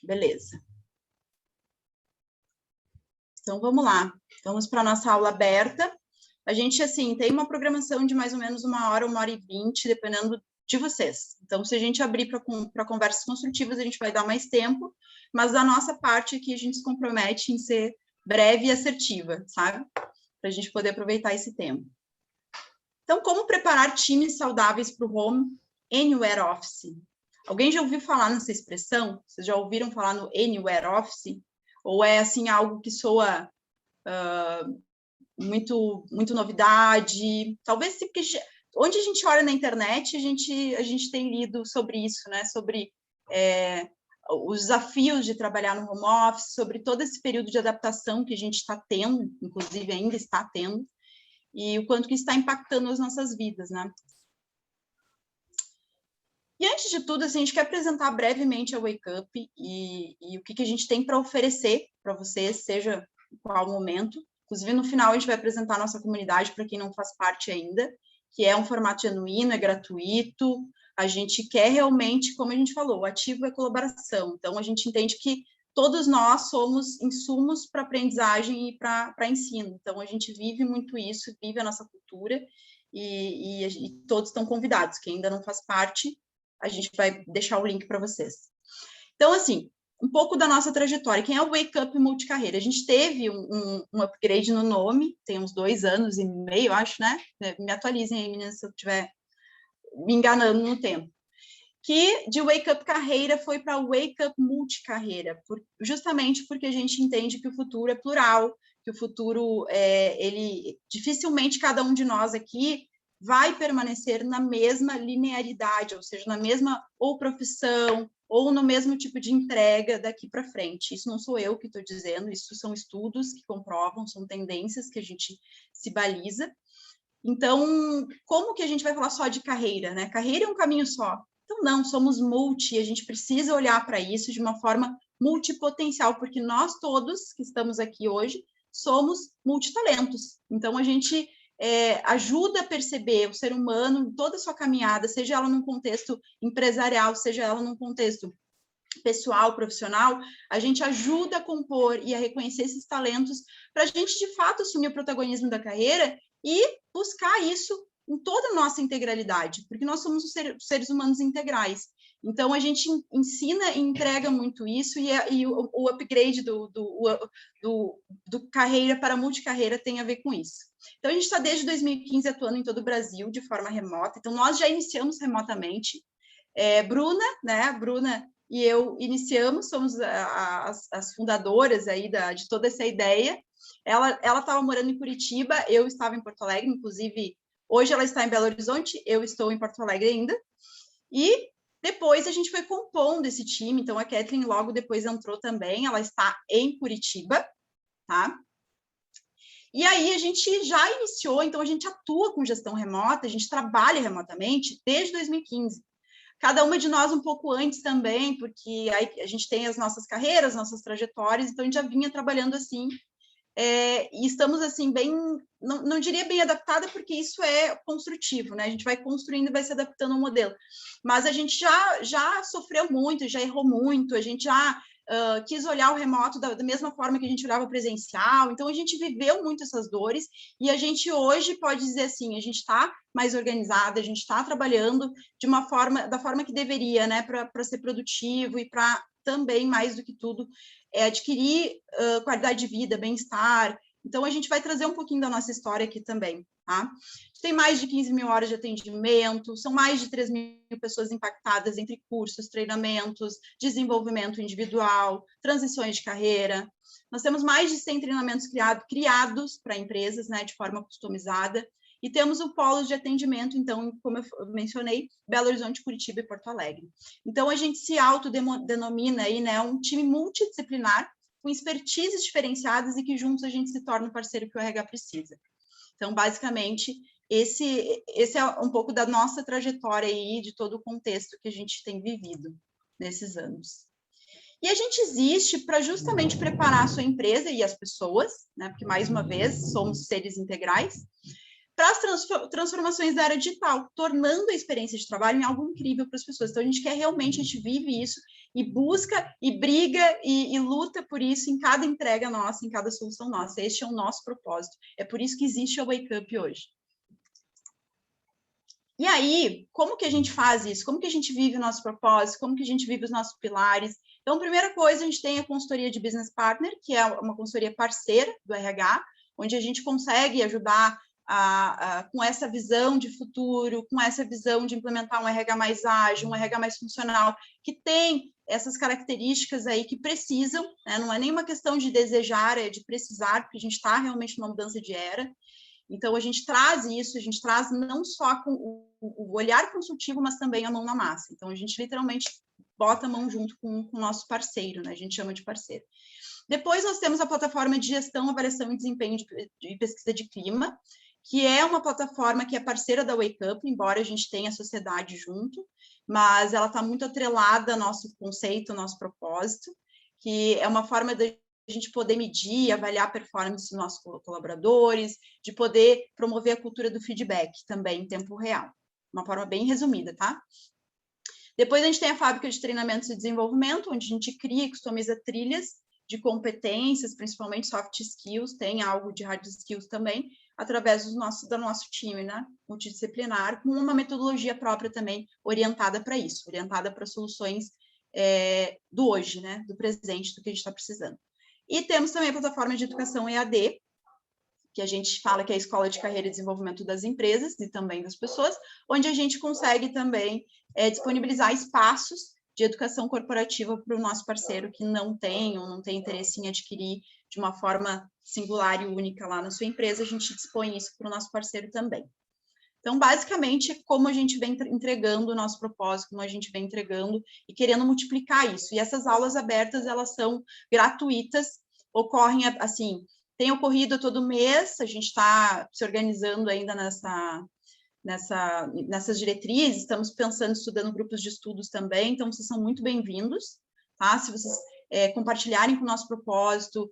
Beleza. Então, vamos lá. Vamos para a nossa aula aberta. A gente, assim, tem uma programação de mais ou menos 1h e 20, dependendo de vocês. Então, se a gente abrir para conversas construtivas, a gente vai dar mais tempo, mas da nossa parte aqui, a gente se compromete em ser breve e assertiva, sabe? Para a gente poder aproveitar esse tempo. Então, como preparar times saudáveis para o Home Anywhere Office? Alguém já ouviu falar nessa expressão? Vocês já ouviram falar no Anywhere Office? Ou é, assim, algo que soa muito novidade? Talvez, porque onde a gente olha na internet, a gente tem lido sobre isso, né? Sobre os desafios de trabalhar no home office, sobre todo esse período de adaptação que a gente está tendo, inclusive ainda está tendo, e o quanto que está impactando as nossas vidas, né? E antes de tudo, assim, a gente quer apresentar brevemente a Wake Up e o que a gente tem para oferecer para vocês, seja em qual momento. Inclusive, no final, a gente vai apresentar a nossa comunidade para quem não faz parte ainda, que é um formato genuíno, é gratuito. A gente quer realmente, como a gente falou, o ativo é colaboração. Então, a gente entende que todos nós somos insumos para aprendizagem e para ensino. Então, a gente vive muito isso, vive a nossa cultura e todos estão convidados. Quem ainda não faz parte, a gente vai deixar o link para vocês. Então, assim, um pouco da nossa trajetória. Quem é o Wake Up Multicarreira? A gente teve um upgrade no nome, tem uns 2 anos e meio, acho, né? Me atualizem aí, meninas, se eu estiver me enganando no tempo. Que de Wake Up Carreira foi para Wake Up Multicarreira, justamente porque a gente entende que o futuro é plural, que o futuro, ele dificilmente cada um de nós aqui vai permanecer na mesma linearidade, ou seja, na mesma ou profissão, ou no mesmo tipo de entrega daqui para frente. Isso não sou eu que estou dizendo, isso são estudos que comprovam, são tendências que a gente se baliza. Então, como que a gente vai falar só de carreira, né? Carreira é um caminho só. Então, não, somos multi, a gente precisa olhar para isso de uma forma multipotencial, porque nós todos que estamos aqui hoje somos multitalentos. Então, a gente ajuda a perceber o ser humano, toda a sua caminhada, seja ela num contexto empresarial, seja ela num contexto pessoal, profissional, a gente ajuda a compor e a reconhecer esses talentos para a gente, de fato, assumir o protagonismo da carreira e buscar isso em toda a nossa integralidade, porque nós somos seres humanos integrais. Então, a gente ensina e entrega muito isso, e o upgrade do carreira para multicarreira tem a ver com isso. Então, a gente está desde 2015 atuando em todo o Brasil, de forma remota. Então, nós já iniciamos remotamente. Bruna, né? Bruna e eu iniciamos, somos as fundadoras aí de toda essa ideia. Ela estava morando em Curitiba, eu estava em Porto Alegre, inclusive, hoje ela está em Belo Horizonte, eu estou em Porto Alegre ainda. E depois a gente foi compondo esse time, então a Kathleen logo depois entrou também, ela está em Curitiba, tá? E aí a gente já iniciou, então a gente atua com gestão remota, a gente trabalha remotamente desde 2015. Cada uma de nós um pouco antes também, porque aí a gente tem as nossas carreiras, nossas trajetórias, então a gente já vinha trabalhando assim, e estamos assim bem, não diria bem adaptada, porque isso é construtivo, né? A gente vai construindo e vai se adaptando ao modelo. Mas a gente já sofreu muito, já errou muito, a gente já quis olhar o remoto da mesma forma que a gente olhava o presencial, então a gente viveu muito essas dores, e a gente hoje pode dizer assim, a gente está mais organizada, a gente está trabalhando da forma que deveria, né, para ser produtivo e para também, mais do que tudo, adquirir qualidade de vida, bem-estar. Então, a gente vai trazer um pouquinho da nossa história aqui também, tá? Tem mais de 15 mil horas de atendimento, são mais de 3 mil pessoas impactadas entre cursos, treinamentos, desenvolvimento individual, transições de carreira. Nós temos mais de 100 treinamentos criados para empresas, né, de forma customizada, e temos o polo de atendimento, então, como eu mencionei, Belo Horizonte, Curitiba e Porto Alegre. Então, a gente se autodenomina aí, né, um time multidisciplinar, com expertises diferenciadas e que juntos a gente se torna o parceiro que o RH precisa. Então, basicamente, esse é um pouco da nossa trajetória aí, de todo o contexto que a gente tem vivido nesses anos. E a gente existe para justamente preparar a sua empresa e as pessoas, né, porque, mais uma vez, somos seres integrais, para as transformações da era digital, tornando a experiência de trabalho em algo incrível para as pessoas. Então, a gente quer realmente, a gente vive isso e busca e briga e luta por isso em cada entrega nossa, em cada solução nossa. Este é o nosso propósito. É por isso que existe a Wake Up hoje. E aí, como que a gente faz isso? Como que a gente vive o nosso propósito? Como que a gente vive os nossos pilares? Então, primeira coisa, a gente tem a consultoria de Business Partner, que é uma consultoria parceira do RH, onde a gente consegue ajudar com essa visão de futuro, com essa visão de implementar um RH mais ágil, um RH mais funcional, que tem essas características aí que precisam, né? Não é nenhuma questão de desejar, é de precisar, porque a gente está realmente numa mudança de era. Então, a gente traz isso, a gente traz não só com o olhar consultivo, mas também a mão na massa. Então, a gente literalmente bota a mão junto com o nosso parceiro, né? A gente chama de parceiro. Depois, nós temos a plataforma de gestão, avaliação e desempenho de pesquisa de clima, que é uma plataforma que é parceira da Wake Up, embora a gente tenha a sociedade junto, mas ela está muito atrelada ao nosso conceito, ao nosso propósito, que é uma forma de a gente poder medir, avaliar a performance dos nossos colaboradores, de poder promover a cultura do feedback também em tempo real. Uma forma bem resumida, tá? Depois a gente tem a fábrica de treinamentos e desenvolvimento, onde a gente cria e customiza trilhas de competências, principalmente soft skills, tem algo de hard skills também, através do nosso time, né, multidisciplinar, com uma metodologia própria também orientada para isso, orientada para soluções do hoje, né, do presente, do que a gente está precisando. E temos também a plataforma de educação EAD, que a gente fala que é a Escola de Carreira e Desenvolvimento das Empresas e também das pessoas, onde a gente consegue também disponibilizar espaços de educação corporativa para o nosso parceiro que não tem ou não tem interesse em adquirir de uma forma singular e única lá na sua empresa, a gente dispõe isso para o nosso parceiro também. Então, basicamente, como a gente vem entregando o nosso propósito, como a gente vem entregando e querendo multiplicar isso. E essas aulas abertas, elas são gratuitas, ocorrem, assim, tem ocorrido todo mês, a gente está se organizando ainda nessas diretrizes, estamos pensando, estudando grupos de estudos também, então vocês são muito bem-vindos, tá? Se vocês compartilharem com o nosso propósito,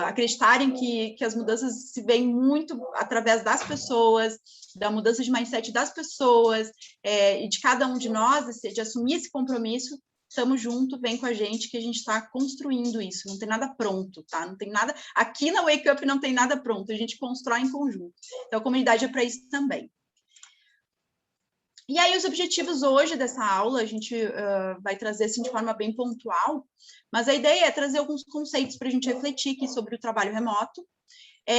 acreditarem que as mudanças se veem muito através das pessoas, da mudança de mindset das pessoas, e de cada um de nós, de assumir esse compromisso, estamos juntos, vem com a gente, que a gente está construindo isso, não tem nada pronto, tá? Não tem nada, aqui na Wake Up não tem nada pronto, a gente constrói em conjunto. Então, a comunidade é para isso também. E aí, os objetivos hoje dessa aula, a gente vai trazer assim de forma bem pontual, mas a ideia é trazer alguns conceitos para a gente refletir aqui sobre o trabalho remoto,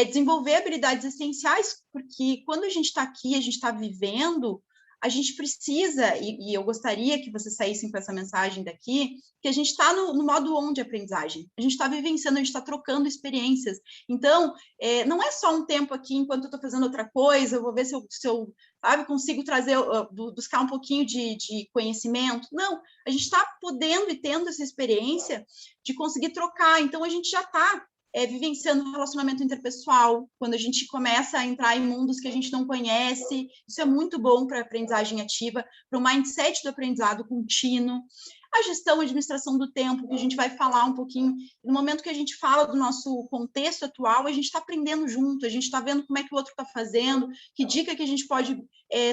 desenvolver habilidades essenciais, porque quando a gente está aqui, a gente está vivendo, a gente precisa, e eu gostaria que vocês saíssem com essa mensagem daqui, que a gente está no modo on de aprendizagem, a gente está vivenciando, a gente está trocando experiências. Então, não é só um tempo aqui, enquanto eu estou fazendo outra coisa, eu vou ver se eu sabe, consigo trazer, buscar um pouquinho de conhecimento. Não, a gente está podendo e tendo essa experiência de conseguir trocar, então a gente já está vivenciando um relacionamento interpessoal, quando a gente começa a entrar em mundos que a gente não conhece, isso é muito bom para a aprendizagem ativa, para o mindset do aprendizado contínuo, a gestão e administração do tempo, que a gente vai falar um pouquinho, no momento que a gente fala do nosso contexto atual, a gente está aprendendo junto, a gente está vendo como é que o outro está fazendo, que dica que a gente pode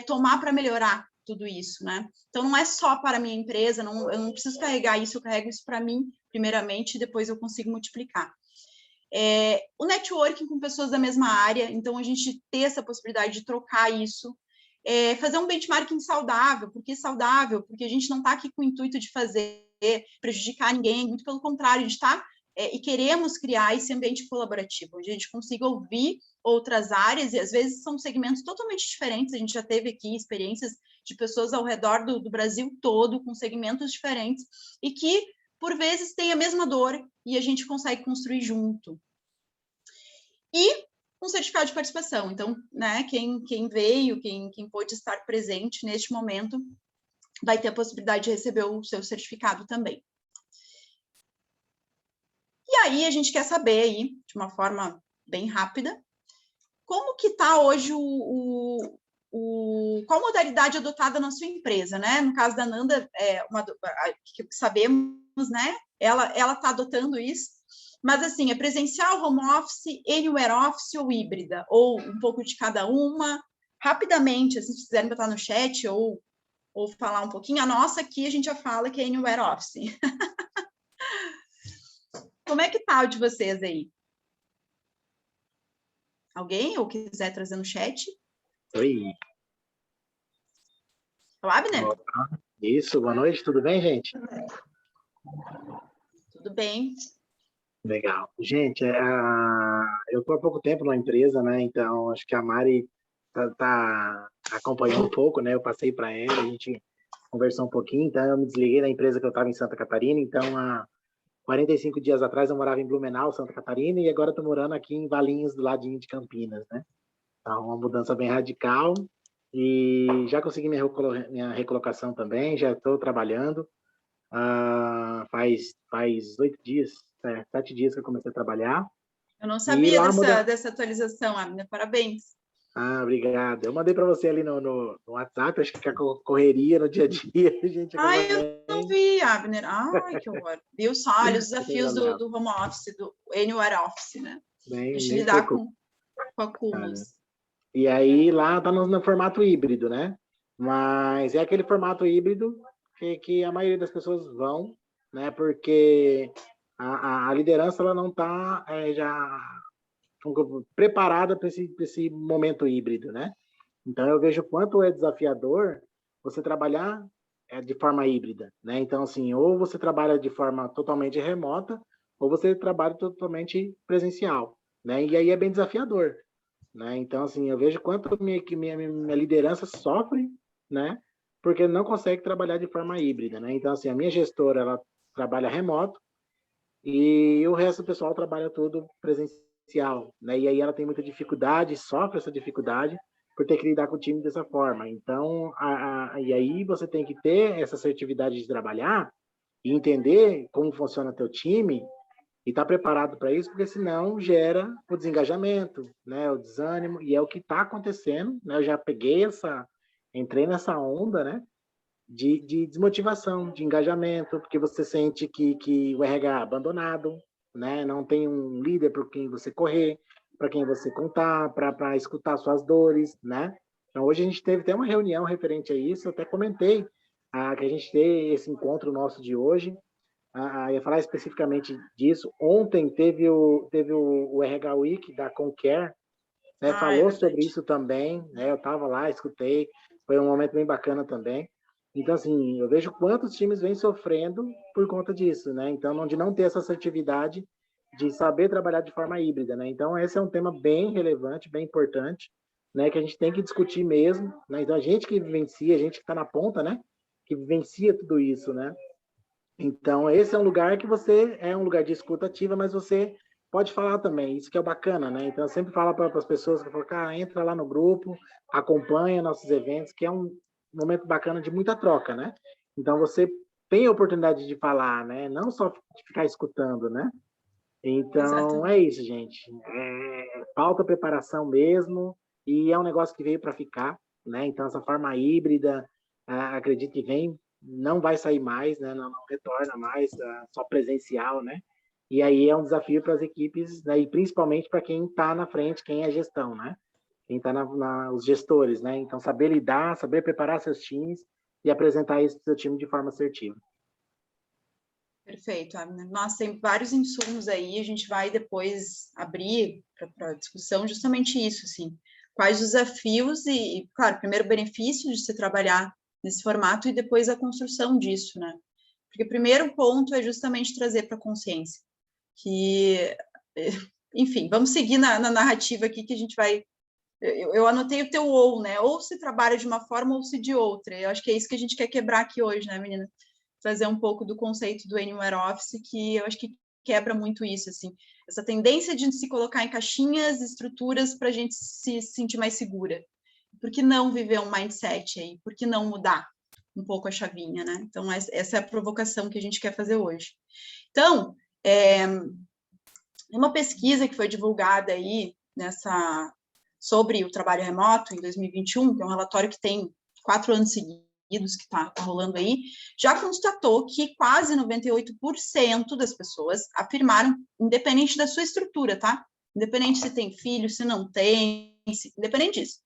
tomar para melhorar tudo isso, né? Então, não é só para a minha empresa, eu não preciso carregar isso, eu carrego isso para mim, primeiramente, e depois eu consigo multiplicar. O networking com pessoas da mesma área, então a gente ter essa possibilidade de trocar isso, fazer um benchmarking saudável, porque a gente não está aqui com o intuito de prejudicar ninguém, muito pelo contrário, a gente está e queremos criar esse ambiente colaborativo, onde a gente consiga ouvir outras áreas, e às vezes são segmentos totalmente diferentes, a gente já teve aqui experiências de pessoas ao redor do Brasil todo, com segmentos diferentes, e que por vezes tem a mesma dor e a gente consegue construir junto. E um certificado de participação. Então, né, quem veio, quem pôde estar presente neste momento, vai ter a possibilidade de receber o seu certificado também. E aí, a gente quer saber aí, de uma forma bem rápida, como que está hoje qual modalidade adotada na sua empresa, né? No caso da Nanda, que sabemos, né? Ela está adotando isso, Mas, assim, é presencial, home office, anywhere office ou híbrida? Ou um pouco de cada uma? Rapidamente, assim, se quiserem botar no chat ou falar um pouquinho. A nossa aqui, a gente já fala que é anywhere office. Como é que tá o de vocês aí? Alguém ou quiser trazer no chat? Oi. Olá, Abner. Isso, boa noite, tudo bem, gente? Tudo bem. Legal. Gente, eu estou há pouco tempo na empresa, né? Então, acho que a Mari tá acompanhando um pouco, né? Eu passei para ela, a gente conversou um pouquinho, então eu me desliguei da empresa que eu estava em Santa Catarina, então há 45 dias atrás eu morava em Blumenau, Santa Catarina, e agora estou morando aqui em Valinhos, do ladinho de Campinas, né? Então, uma mudança bem radical, e já consegui minha recolocação também, já estou trabalhando. Faz 8 dias, 7 dias que eu comecei a trabalhar. Eu não E sabia lá dessa atualização, Abner. Parabéns. Obrigado. Eu mandei para você ali no WhatsApp, acho que a correria no dia a dia, a gente acaba Eu não vi, Abner. Ai, que horror. Viu só, olha, os desafios do home office, do anywhere office, né? Deixa eu nem lidar preocupe. com acúmulos. E aí lá tá no formato híbrido, né? Mas é aquele formato híbrido que a maioria das pessoas vão, né? Porque a liderança ela não está já preparada para esse momento híbrido, né? Então eu vejo quanto é desafiador você trabalhar de forma híbrida, né? Então assim, ou você trabalha de forma totalmente remota, ou você trabalha totalmente presencial, né? E aí é bem desafiador, né? Então assim, eu vejo quanto minha liderança sofre, né? Porque não consegue trabalhar de forma híbrida, né? Então assim, a minha gestora ela trabalha remoto e o resto do pessoal trabalha tudo presencial, né? E aí ela tem muita dificuldade, sofre essa dificuldade por ter que lidar com o time dessa forma. Então, e aí você tem que ter essa assertividade de trabalhar e entender como funciona teu time e estar preparado para isso, porque senão gera o desengajamento, né? O desânimo, e é o que está acontecendo, né? Eu já entrei nessa onda, né? De desmotivação, de engajamento, porque você sente que o RH é abandonado, né? Não tem um líder por quem você correr, para quem você contar, para escutar suas dores, né? Então, hoje a gente teve até uma reunião referente a isso, eu até comentei que a gente teve esse encontro nosso de hoje, ia falar especificamente disso. Ontem teve o RH Week da Concare, né? Falou sobre isso também, né? Eu estava lá, escutei, foi um momento bem bacana também. Então, assim, eu vejo quantos times vêm sofrendo por conta disso, né? Então, de não ter essa assertividade de saber trabalhar de forma híbrida, né? Então, esse é um tema bem relevante, bem importante, né? Que a gente tem que discutir mesmo, né? Então, a gente que vivencia, a gente que está na ponta, né? Que vivencia tudo isso, né? Então, esse é um lugar que você é um lugar de escuta ativa, mas você pode falar também, isso que é bacana, né? Então, eu sempre falo para as pessoas que falam, cara, entra lá no grupo, acompanha nossos eventos, que é um momento bacana de muita troca, né? Então, você tem a oportunidade de falar, né? Não só de ficar escutando, né? Então, é isso, gente. Falta preparação mesmo, e é um negócio que veio para ficar, né? Então, essa forma híbrida, acredito que vem, não vai sair mais, né? Não retorna mais, só presencial, né? E aí é um desafio para as equipes, né? E principalmente para quem está na frente, quem é gestão, né? Quem está os gestores, né? Então, saber lidar, saber preparar seus times e apresentar isso para o seu time de forma assertiva. Perfeito, Abner. Nossa, tem vários insumos aí, a gente vai depois abrir para discussão justamente isso, assim, quais os desafios e, claro, primeiro o benefício de se trabalhar nesse formato e depois a construção disso, né? Porque o primeiro ponto é justamente trazer para a consciência que, enfim, vamos seguir na narrativa aqui que a gente vai. Eu anotei o teu ou, né? Ou se trabalha de uma forma ou se de outra. Eu acho que é isso que a gente quer quebrar aqui hoje, né, menina? Trazer um pouco do conceito do Anywhere Office, que eu acho que quebra muito isso, assim. Essa tendência de se colocar em caixinhas, estruturas, para a gente se sentir mais segura. Por que não viver um mindset aí? Por que não mudar um pouco a chavinha, né? Então, essa é a provocação que a gente quer fazer hoje. Então, uma pesquisa que foi divulgada aí sobre o trabalho remoto em 2021, que é um relatório que tem 4 anos seguidos, que está rolando aí, já constatou que quase 98% das pessoas afirmaram, independente da sua estrutura, tá? Independente se tem filho, se não tem, independente disso,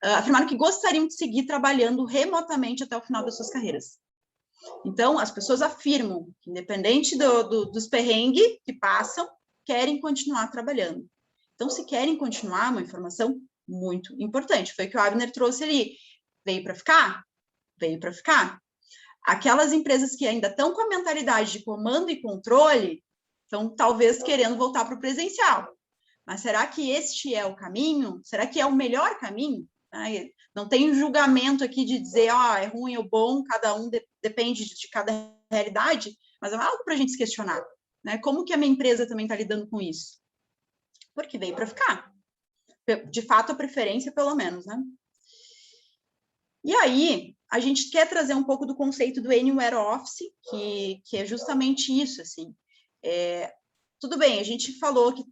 afirmaram que gostariam de seguir trabalhando remotamente até o final das suas carreiras. Então, as pessoas afirmam que, independente dos perrengues que passam, querem continuar trabalhando. Então, se querem continuar, uma informação muito importante. Foi o que o Abner trouxe ali. Veio para ficar? Veio para ficar. Aquelas empresas que ainda estão com a mentalidade de comando e controle, estão talvez querendo voltar para o presencial. Mas será que este é o caminho? Será que é o melhor caminho? Não tem um julgamento aqui de dizer, é ruim ou bom, cada um depende de cada realidade, mas é algo para a gente se questionar. Né? Como que a minha empresa também está lidando com isso? Porque veio para ficar. De fato, a preferência, pelo menos, né? E aí, a gente quer trazer um pouco do conceito do Anywhere Office, que é justamente isso, assim. Tudo bem, a gente falou que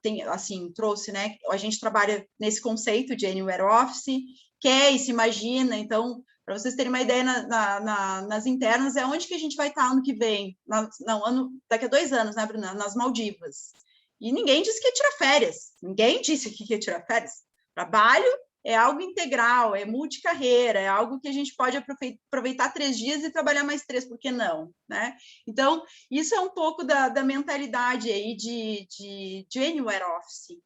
tem, assim, trouxe, né? A gente trabalha nesse conceito de Anywhere Office, quer e se imagina, então, para vocês terem uma ideia nas internas, é onde que a gente vai estar ano que vem? Daqui a 2 anos, né, Bruna? Nas Maldivas. E ninguém disse que ia tirar férias. Ninguém disse que ia tirar férias. Trabalho é algo integral, é multicarreira, é algo que a gente pode aproveitar 3 dias e trabalhar mais 3, por que não? Né? Então, isso é um pouco da mentalidade aí de Anywhere Office.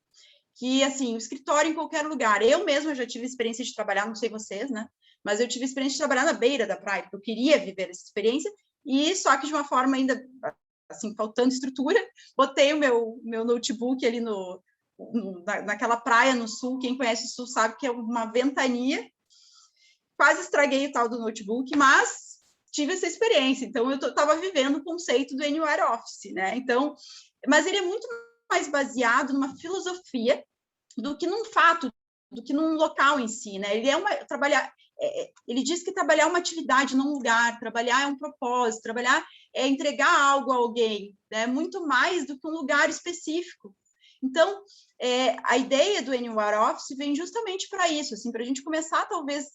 Que, assim, o escritório em qualquer lugar. Eu mesma já tive experiência de trabalhar, não sei vocês, né? Mas eu tive experiência de trabalhar na beira da praia, porque eu queria viver essa experiência, e só que de uma forma ainda, assim, faltando estrutura, botei o meu notebook ali naquela praia no sul. Quem conhece o sul sabe que é uma ventania. Quase estraguei o tal do notebook, mas tive essa experiência. Então, eu estava vivendo o conceito do Anywhere Office, né? Então, mas ele é muito mais baseado numa filosofia do que num fato, do que num local em si, né? Ele diz que trabalhar é uma atividade, não um lugar, trabalhar é um propósito, trabalhar é entregar algo a alguém, né? Muito mais do que um lugar específico. Então, a ideia do Anywhere Office vem justamente para isso, assim, para a gente começar, talvez,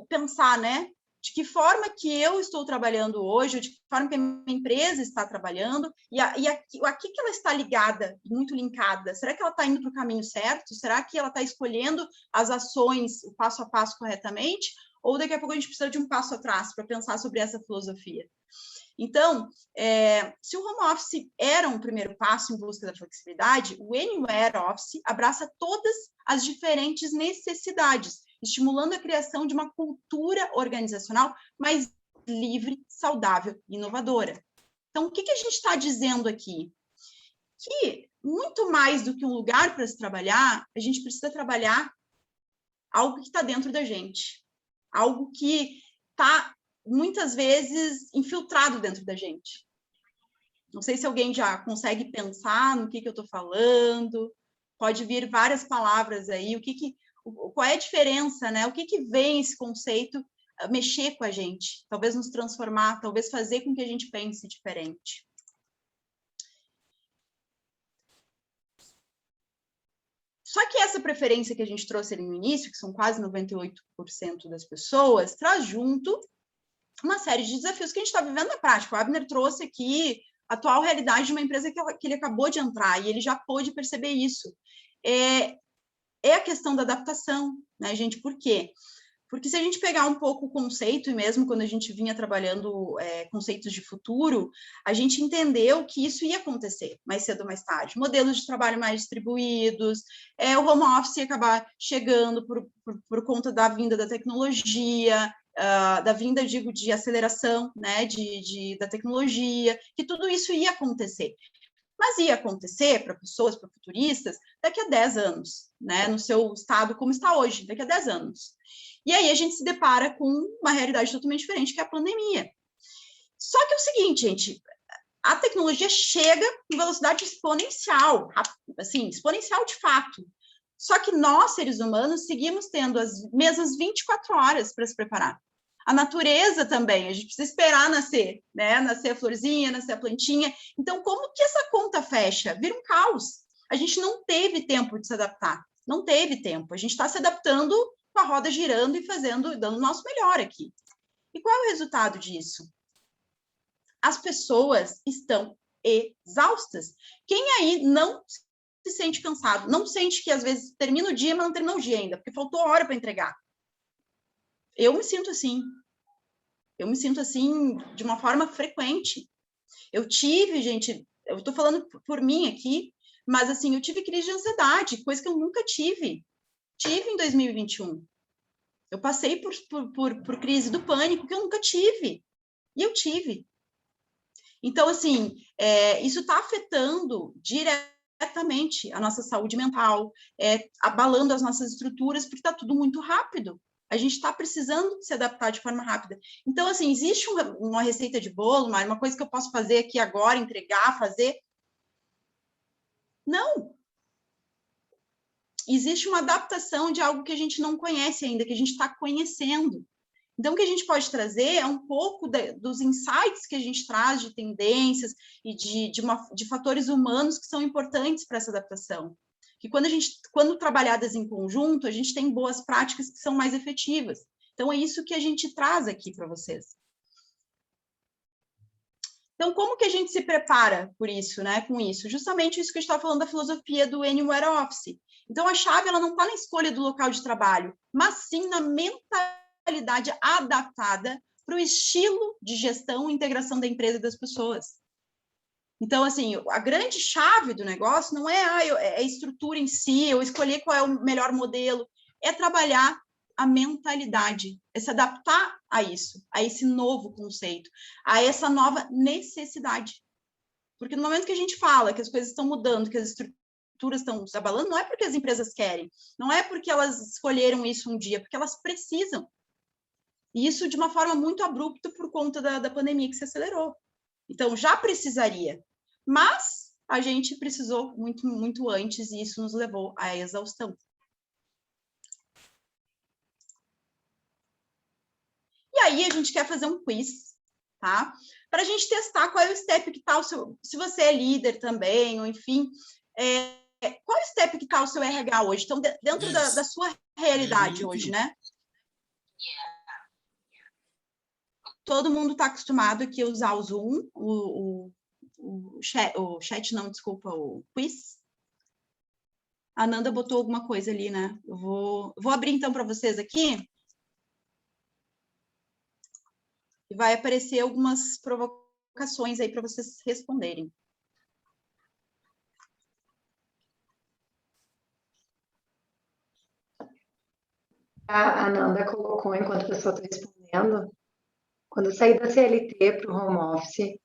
pensar, né? De que forma que eu estou trabalhando hoje, de que forma que a minha empresa está trabalhando, e a que ela está ligada, muito linkada? Será que ela está indo para o caminho certo? Será que ela está escolhendo as ações, o passo a passo corretamente? Ou daqui a pouco a gente precisa de um passo atrás para pensar sobre essa filosofia? Então, se o home office era um primeiro passo em busca da flexibilidade, o Anywhere Office abraça todas as diferentes necessidades, estimulando a criação de uma cultura organizacional mais livre, saudável e inovadora. Então, o que a gente está dizendo aqui? Que, muito mais do que um lugar para se trabalhar, a gente precisa trabalhar algo que está dentro da gente, algo que está, muitas vezes, infiltrado dentro da gente. Não sei se alguém já consegue pensar no que eu estou falando, pode vir várias palavras aí, qual é a diferença, né? O que vem esse conceito mexer com a gente, talvez nos transformar, talvez fazer com que a gente pense diferente. Só que essa preferência que a gente trouxe ali no início, que são quase 98% das pessoas, traz junto uma série de desafios que a gente está vivendo na prática. O Abner trouxe aqui a atual realidade de uma empresa que ele acabou de entrar, e ele já pôde perceber isso. É a questão da adaptação, né, gente? Por quê? Porque se a gente pegar um pouco o conceito, e mesmo quando a gente vinha trabalhando conceitos de futuro, a gente entendeu que isso ia acontecer mais cedo ou mais tarde. Modelos de trabalho mais distribuídos, o home office ia acabar chegando por conta da vinda da tecnologia, da vinda, digo, de aceleração, né, da tecnologia, que tudo isso ia acontecer. Mas ia acontecer para pessoas, para futuristas, daqui a 10 anos, né, no seu estado como está hoje, daqui a 10 anos. E aí a gente se depara com uma realidade totalmente diferente, que é a pandemia. Só que é o seguinte, gente, a tecnologia chega em velocidade exponencial, assim, exponencial de fato. Só que nós, seres humanos, seguimos tendo as mesmas 24 horas para se preparar. A natureza também, a gente precisa esperar nascer, né? Nascer a florzinha, nascer a plantinha. Então, como que essa conta fecha? Vira um caos. A gente não teve tempo de se adaptar. Não teve tempo. A gente está se adaptando com a roda girando e dando o nosso melhor aqui. E qual é o resultado disso? As pessoas estão exaustas. Quem aí não se sente cansado, não sente que às vezes termina o dia, mas não terminou o dia ainda, porque faltou hora para entregar? Eu me sinto assim. Eu me sinto assim de uma forma frequente. Eu tive, gente, eu estou falando por mim aqui, mas assim, eu tive crise de ansiedade, coisa que eu nunca tive. Tive em 2021. Eu passei por crise do pânico, que eu nunca tive. E eu tive. Então, assim, isso está afetando diretamente a nossa saúde mental, abalando as nossas estruturas, porque está tudo muito rápido. A gente está precisando se adaptar de forma rápida. Então, assim, existe uma receita de bolo, uma coisa que eu posso fazer aqui agora, entregar, fazer? Não. Existe uma adaptação de algo que a gente não conhece ainda, que a gente está conhecendo. Então, o que a gente pode trazer é um pouco dos insights que a gente traz de tendências e de fatores humanos que são importantes para essa adaptação. Que quando trabalhadas em conjunto, a gente tem boas práticas que são mais efetivas. Então, é isso que a gente traz aqui para vocês. Então, como que a gente se prepara por isso, né? Com isso? Justamente isso que a gente estava falando da filosofia do Anywhere Office. Então, a chave ela não está na escolha do local de trabalho, mas sim na mentalidade adaptada para o estilo de gestão e integração da empresa e das pessoas. Então, assim, a grande chave do negócio não é a estrutura em si, eu escolher qual é o melhor modelo, é trabalhar a mentalidade, é se adaptar a isso, a esse novo conceito, a essa nova necessidade. Porque no momento que a gente fala que as coisas estão mudando, que as estruturas estão se abalando, não é porque as empresas querem, não é porque elas escolheram isso um dia, porque elas precisam. E isso de uma forma muito abrupta por conta da pandemia que se acelerou. Então, já precisaria, mas a gente precisou muito, muito antes e isso nos levou à exaustão. E aí, a gente quer fazer um quiz, tá? Para a gente testar qual é o step que está o seu... Se você é líder também, ou enfim, qual é o step que está o seu RH hoje? Então, dentro da sua realidade hoje, né? Todo mundo está acostumado aqui a usar o Zoom, o chat não, desculpa, o quiz. A Nanda botou alguma coisa ali, né? Eu vou abrir então para vocês aqui. E vai aparecer algumas provocações aí para vocês responderem. A Nanda colocou, enquanto a pessoa está respondendo, quando eu saí da CLT para o home office,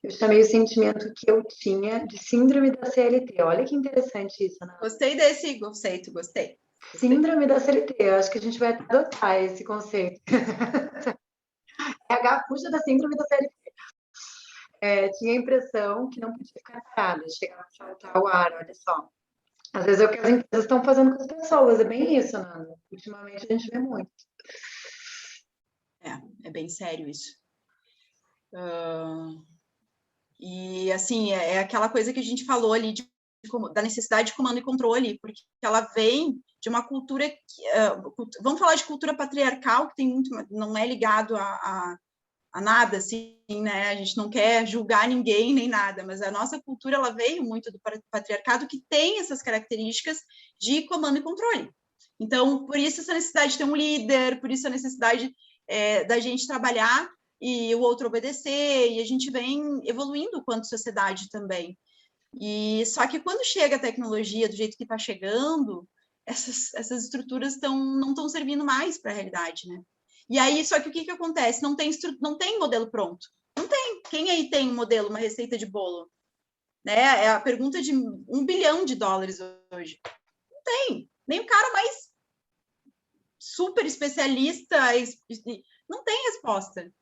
eu chamei o sentimento que eu tinha de síndrome da CLT. Olha que interessante isso, né? Gostei desse conceito, gostei. Síndrome da CLT, eu acho que a gente vai adotar esse conceito. RH fuja da síndrome da CLT. Tinha a impressão que não podia ficar parada, chegava a faltar o ar, olha só. Às vezes é o que as empresas estão fazendo com as pessoas, é bem isso, Nanda. Ultimamente a gente vê muito. É bem sério isso. E, assim, é aquela coisa que a gente falou ali da necessidade de comando e controle, porque ela vem de uma cultura vamos falar de cultura patriarcal, que tem muito, não é ligado a nada, assim, né? A gente não quer julgar ninguém nem nada, mas a nossa cultura, ela veio muito do patriarcado, que tem essas características de comando e controle. Então, por isso essa necessidade de ter um líder, por isso a necessidade da gente trabalhar e o outro obedecer, e a gente vem evoluindo quanto sociedade também. E só que quando chega a tecnologia do jeito que está chegando, essas estruturas não estão servindo mais para a realidade, né? E aí, só que o que acontece? Não tem modelo pronto. Não tem. Quem aí tem um modelo, uma receita de bolo? Né? É a pergunta de $1 bilhão hoje. Não tem. Nem o cara mais super especialista não tem resposta.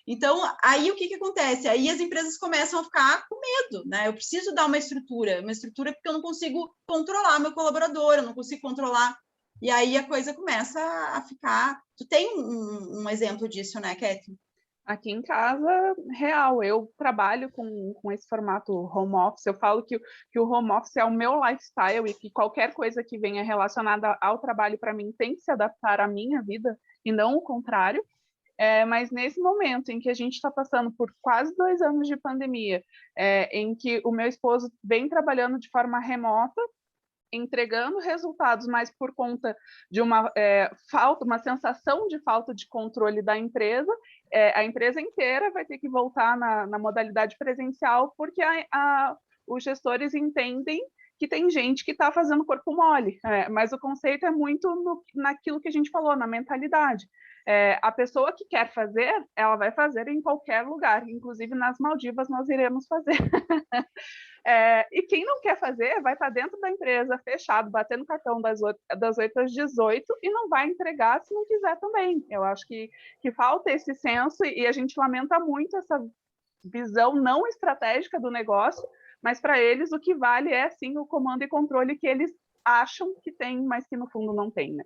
Então, aí o que acontece? Aí as empresas começam a ficar com medo, né? Eu preciso dar uma estrutura porque eu não consigo controlar meu colaborador, eu não consigo controlar. E aí a coisa começa a ficar... Tu tem um exemplo disso, né, Kathleen? Aqui em casa, real, eu trabalho com esse formato home office, eu falo que o home office é o meu lifestyle e que qualquer coisa que venha relacionada ao trabalho, para mim, tem que se adaptar à minha vida e não o contrário. Mas nesse momento em que a gente está passando por quase 2 anos de pandemia, em que o meu esposo vem trabalhando de forma remota, entregando resultados, mas por conta de uma uma sensação de falta de controle da empresa, a empresa inteira vai ter que voltar na modalidade presencial, porque os gestores entendem que tem gente que está fazendo corpo mole, mas o conceito é muito naquilo que a gente falou, na mentalidade. A pessoa que quer fazer, ela vai fazer em qualquer lugar, inclusive nas Maldivas nós iremos fazer. E quem não quer fazer vai estar dentro da empresa, fechado, batendo cartão das 8 às 18 e não vai entregar se não quiser também. Eu acho que falta esse senso e a gente lamenta muito essa visão não estratégica do negócio, mas para eles o que vale é sim o comando e controle que eles acham que tem, mas que no fundo não tem, né?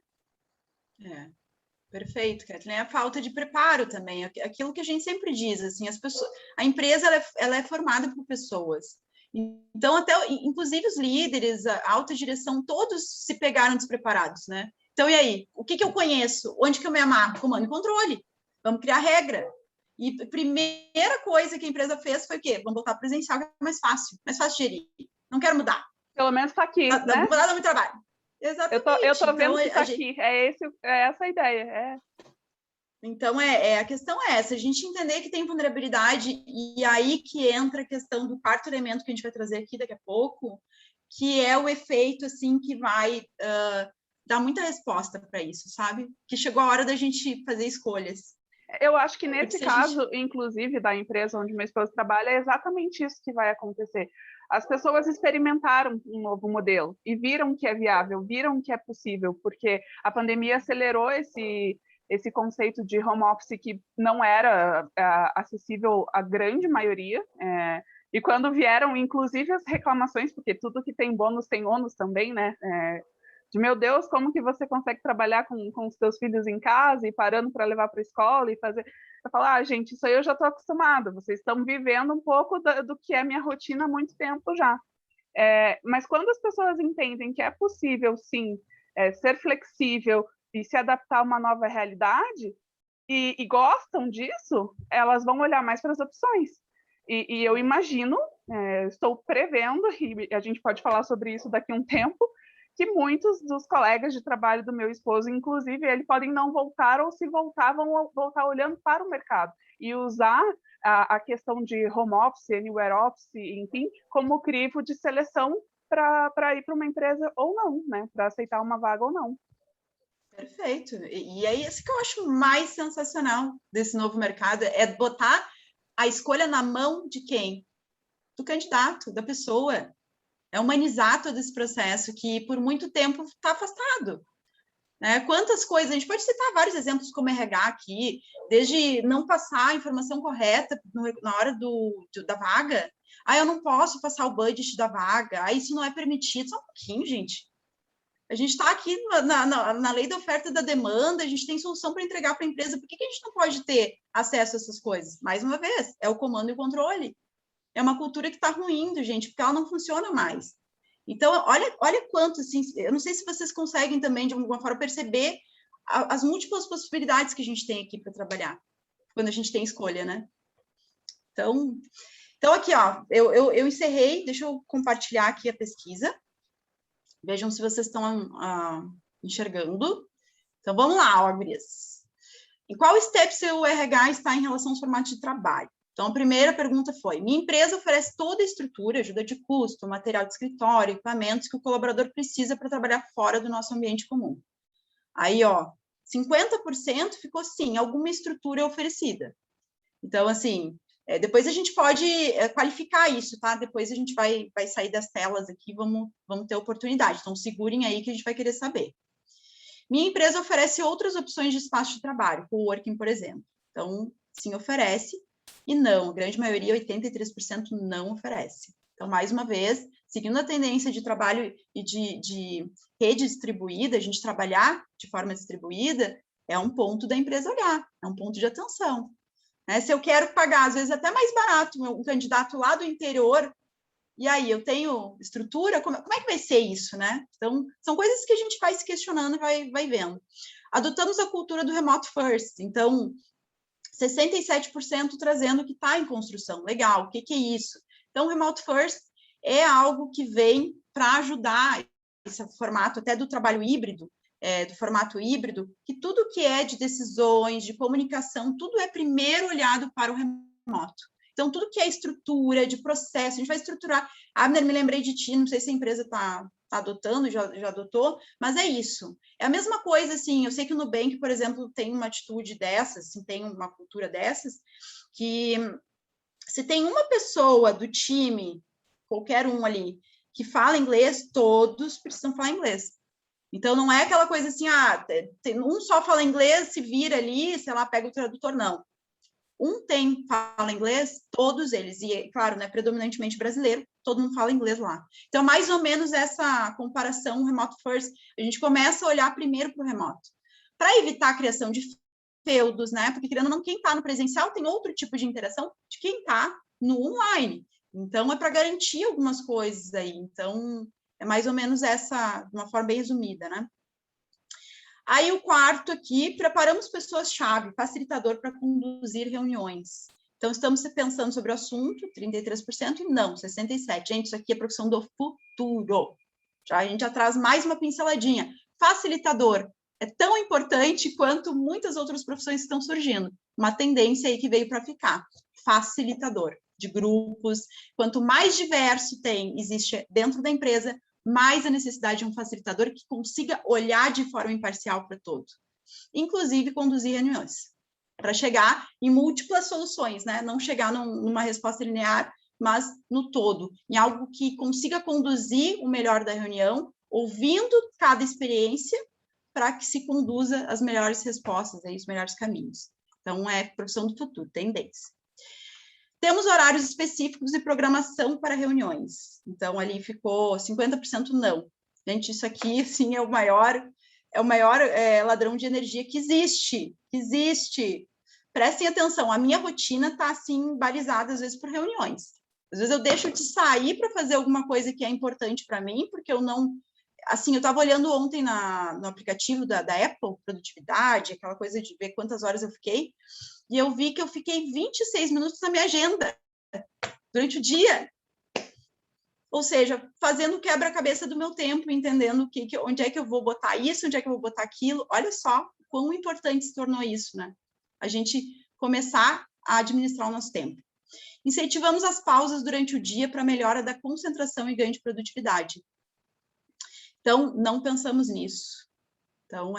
Perfeito, Kathleen. A falta de preparo também, aquilo que a gente sempre diz, assim, a empresa ela é formada por pessoas. Então, até, inclusive os líderes, a alta direção, todos se pegaram despreparados, né? Então, e aí? O que eu conheço? Onde que eu me amarro? Comando e controle. Vamos criar regra. E a primeira coisa que a empresa fez foi o quê? Vamos botar presencial, que é mais fácil de gerir. Não quero mudar. Pelo menos está aqui, né? Vamos mudar do meu trabalho. Exatamente. Eu tô vendo que está aqui. É essa a ideia. Então, a questão é essa, a gente entender que tem vulnerabilidade, e aí que entra a questão do quarto elemento que a gente vai trazer aqui daqui a pouco, que é o efeito, assim, que vai dar muita resposta para isso, sabe? Que chegou a hora da gente fazer escolhas. Eu acho que nesse caso, inclusive, da empresa onde meu esposo trabalha, é exatamente isso que vai acontecer. As pessoas experimentaram um novo modelo e viram que é viável, viram que é possível, porque a pandemia acelerou esse conceito de home office que não era acessível à grande maioria, e quando vieram, inclusive, as reclamações, porque tudo que tem bônus tem ônus também, né? De, meu Deus, como que você consegue trabalhar com os seus filhos em casa e parando para levar para a escola e fazer... Eu falo, gente, isso aí eu já estou acostumada, vocês estão vivendo um pouco do que é minha rotina há muito tempo já. Mas quando as pessoas entendem que é possível, sim, ser flexível e se adaptar a uma nova realidade, e gostam disso, elas vão olhar mais para as opções. E eu imagino, estou prevendo, e a gente pode falar sobre isso daqui a um tempo, que muitos dos colegas de trabalho do meu esposo, inclusive, eles podem não voltar, ou se voltar, vão voltar olhando para o mercado e usar a questão de home office, anywhere office, enfim, como crivo de seleção para ir para uma empresa ou não, né? Para aceitar uma vaga ou não. Perfeito. E é isso que eu acho mais sensacional desse novo mercado, é botar a escolha na mão de quem? Do candidato, da pessoa. É humanizar todo esse processo que por muito tempo está afastado. Né? Quantas coisas, a gente pode citar vários exemplos como RH aqui, desde não passar a informação correta na hora da vaga. Eu não posso passar o budget da vaga, isso não é permitido. Só um pouquinho, gente. A gente está aqui na lei da oferta e da demanda, a gente tem solução para entregar para a empresa. Por que a gente não pode ter acesso a essas coisas? Mais uma vez, é o comando e o controle. É uma cultura que está ruindo, gente, porque ela não funciona mais. Então, olha quanto, assim, eu não sei se vocês conseguem também, de alguma forma, perceber as múltiplas possibilidades que a gente tem aqui para trabalhar, quando a gente tem escolha, né? Então aqui, ó, eu encerrei, deixa eu compartilhar aqui a pesquisa. Vejam se vocês estão enxergando. Então, vamos lá, ó, gurias. Em qual step seu RH está em relação aos formatos de trabalho? Então, a primeira pergunta foi, minha empresa oferece toda a estrutura, ajuda de custo, material de escritório, equipamentos que o colaborador precisa para trabalhar fora do nosso ambiente comum. Aí, ó, 50% ficou sim, alguma estrutura é oferecida. Então, assim, depois a gente pode qualificar isso, tá? Depois a gente vai sair das telas aqui, vamos ter oportunidade. Então, segurem aí que a gente vai querer saber. Minha empresa oferece outras opções de espaço de trabalho, coworking, por exemplo. Então, sim, oferece. E não, a grande maioria, 83%, não oferece. Então, mais uma vez, seguindo a tendência de trabalho e de rede distribuída, a gente trabalhar de forma distribuída, é um ponto da empresa olhar, é um ponto de atenção. né? Se eu quero pagar, às vezes, até mais barato, um candidato lá do interior, e aí, eu tenho estrutura? Como é que vai ser isso, né? Então, são coisas que a gente vai se questionando e vai vendo. Adotamos a cultura do remote first, então, 67% trazendo que está em construção. Legal, o que é isso? Então, o remote first é algo que vem para ajudar esse formato até do trabalho híbrido, do formato híbrido, que tudo que é de decisões, de comunicação, tudo é primeiro olhado para o remoto. Então, tudo que é estrutura, de processo, a gente vai estruturar. Abner, me lembrei de ti, não sei se a empresa está adotando, já adotou, mas é isso. É a mesma coisa, assim, eu sei que o Nubank, por exemplo, tem uma atitude dessas, assim, tem uma cultura dessas, que se tem uma pessoa do time, qualquer um ali, que fala inglês, todos precisam falar inglês. Então, não é aquela coisa assim, um só fala inglês, se vira ali, sei lá, pega o tradutor, não. Um fala inglês, todos eles, e claro, né, predominantemente brasileiro, todo mundo fala inglês lá. Então, mais ou menos essa comparação remote first, a gente começa a olhar primeiro para o remoto, para evitar a criação de feudos, né, porque querendo ou não, quem está no presencial tem outro tipo de interação de quem está no online. Então, é para garantir algumas coisas aí. Então, é mais ou menos essa, de uma forma bem resumida, né. Aí, o quarto aqui, preparamos pessoas-chave, facilitador para conduzir reuniões. Então, estamos pensando sobre o assunto, 33%, e não, 67%. Gente, isso aqui é profissão do futuro. Já a gente já traz mais uma pinceladinha. Facilitador é tão importante quanto muitas outras profissões que estão surgindo. Uma tendência aí que veio para ficar. Facilitador de grupos. Quanto mais diverso existe dentro da empresa, mais a necessidade de um facilitador que consiga olhar de forma imparcial para todo, inclusive conduzir reuniões, para chegar em múltiplas soluções, né? Não chegar numa resposta linear, mas no todo, em algo que consiga conduzir o melhor da reunião, ouvindo cada experiência, para que se conduza as melhores respostas, aí, os melhores caminhos. Então, é profissão do futuro, tendência. Temos horários específicos e programação para reuniões. Então, ali ficou 50% não. Gente, isso aqui, sim, é o maior ladrão de energia que existe. Prestem atenção, a minha rotina está, assim, balizada, às vezes, por reuniões. Às vezes, eu deixo de sair para fazer alguma coisa que é importante para mim, porque eu não... Assim, eu estava olhando ontem no aplicativo da Apple, produtividade, aquela coisa de ver quantas horas eu fiquei, e eu vi que eu fiquei 26 minutos na minha agenda durante o dia. Ou seja, fazendo quebra-cabeça do meu tempo, entendendo onde é que eu vou botar isso, onde é que eu vou botar aquilo. Olha só quão importante se tornou isso, né? A gente começar a administrar o nosso tempo. Incentivamos as pausas durante o dia para melhora da concentração e ganho de produtividade. Então, não pensamos nisso. Então,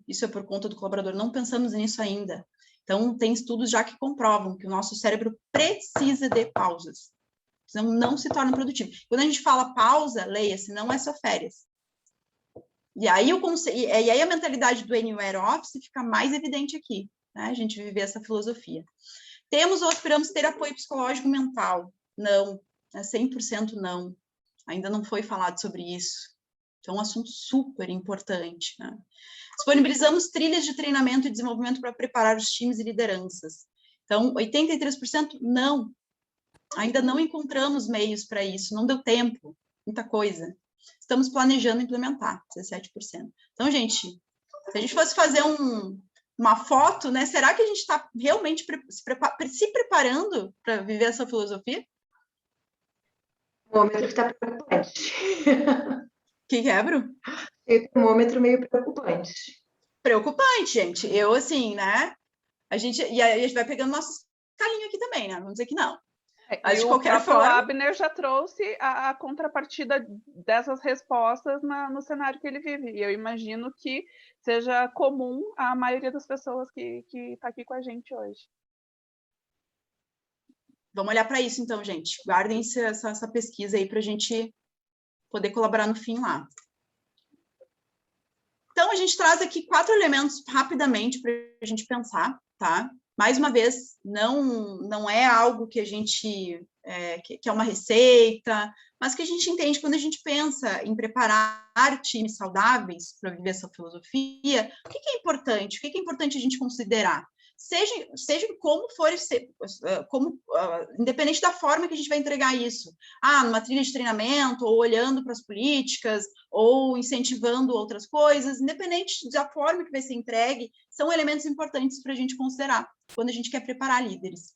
isso é por conta do colaborador, não pensamos nisso ainda. Então, tem estudos já que comprovam que o nosso cérebro precisa de pausas, senão não se torna produtivo. Quando a gente fala pausa, leia-se, não é só férias. E aí, a mentalidade do Anywhere Office fica mais evidente aqui, né? A gente viver essa filosofia. Temos ou aspiramos ter apoio psicológico mental? Não, 100% não. Ainda não foi falado sobre isso. Então, é um assunto super importante, né? Disponibilizamos trilhas de treinamento e desenvolvimento para preparar os times e lideranças. Então, 83% não. Ainda não encontramos meios para isso, não deu tempo, muita coisa. Estamos planejando implementar, 17%. Então, gente, se a gente fosse fazer uma foto, né? Será que a gente está realmente se preparando para viver essa filosofia? O termômetro está preocupante. Que quebro? Tem um termômetro meio preocupante. Preocupante, gente. Eu, assim, né? A gente vai pegando nosso calinho aqui também, né? Vamos dizer que não. Mas de qualquer forma, o Abner já trouxe a contrapartida dessas respostas no cenário que ele vive. E eu imagino que seja comum à maioria das pessoas que está aqui com a gente hoje. Vamos olhar para isso, então, gente. Guardem essa pesquisa aí para a gente poder colaborar no fim lá. Então, a gente traz aqui 4 elementos rapidamente para a gente pensar, tá? Mais uma vez, não é algo que a gente... que é uma receita, mas que a gente entende quando a gente pensa em preparar times saudáveis para viver essa filosofia, o que é importante? O que é importante a gente considerar? seja como for, independente da forma que a gente vai entregar isso. Numa trilha de treinamento, ou olhando para as políticas, ou incentivando outras coisas, independente da forma que vai ser entregue, são elementos importantes para a gente considerar quando a gente quer preparar líderes.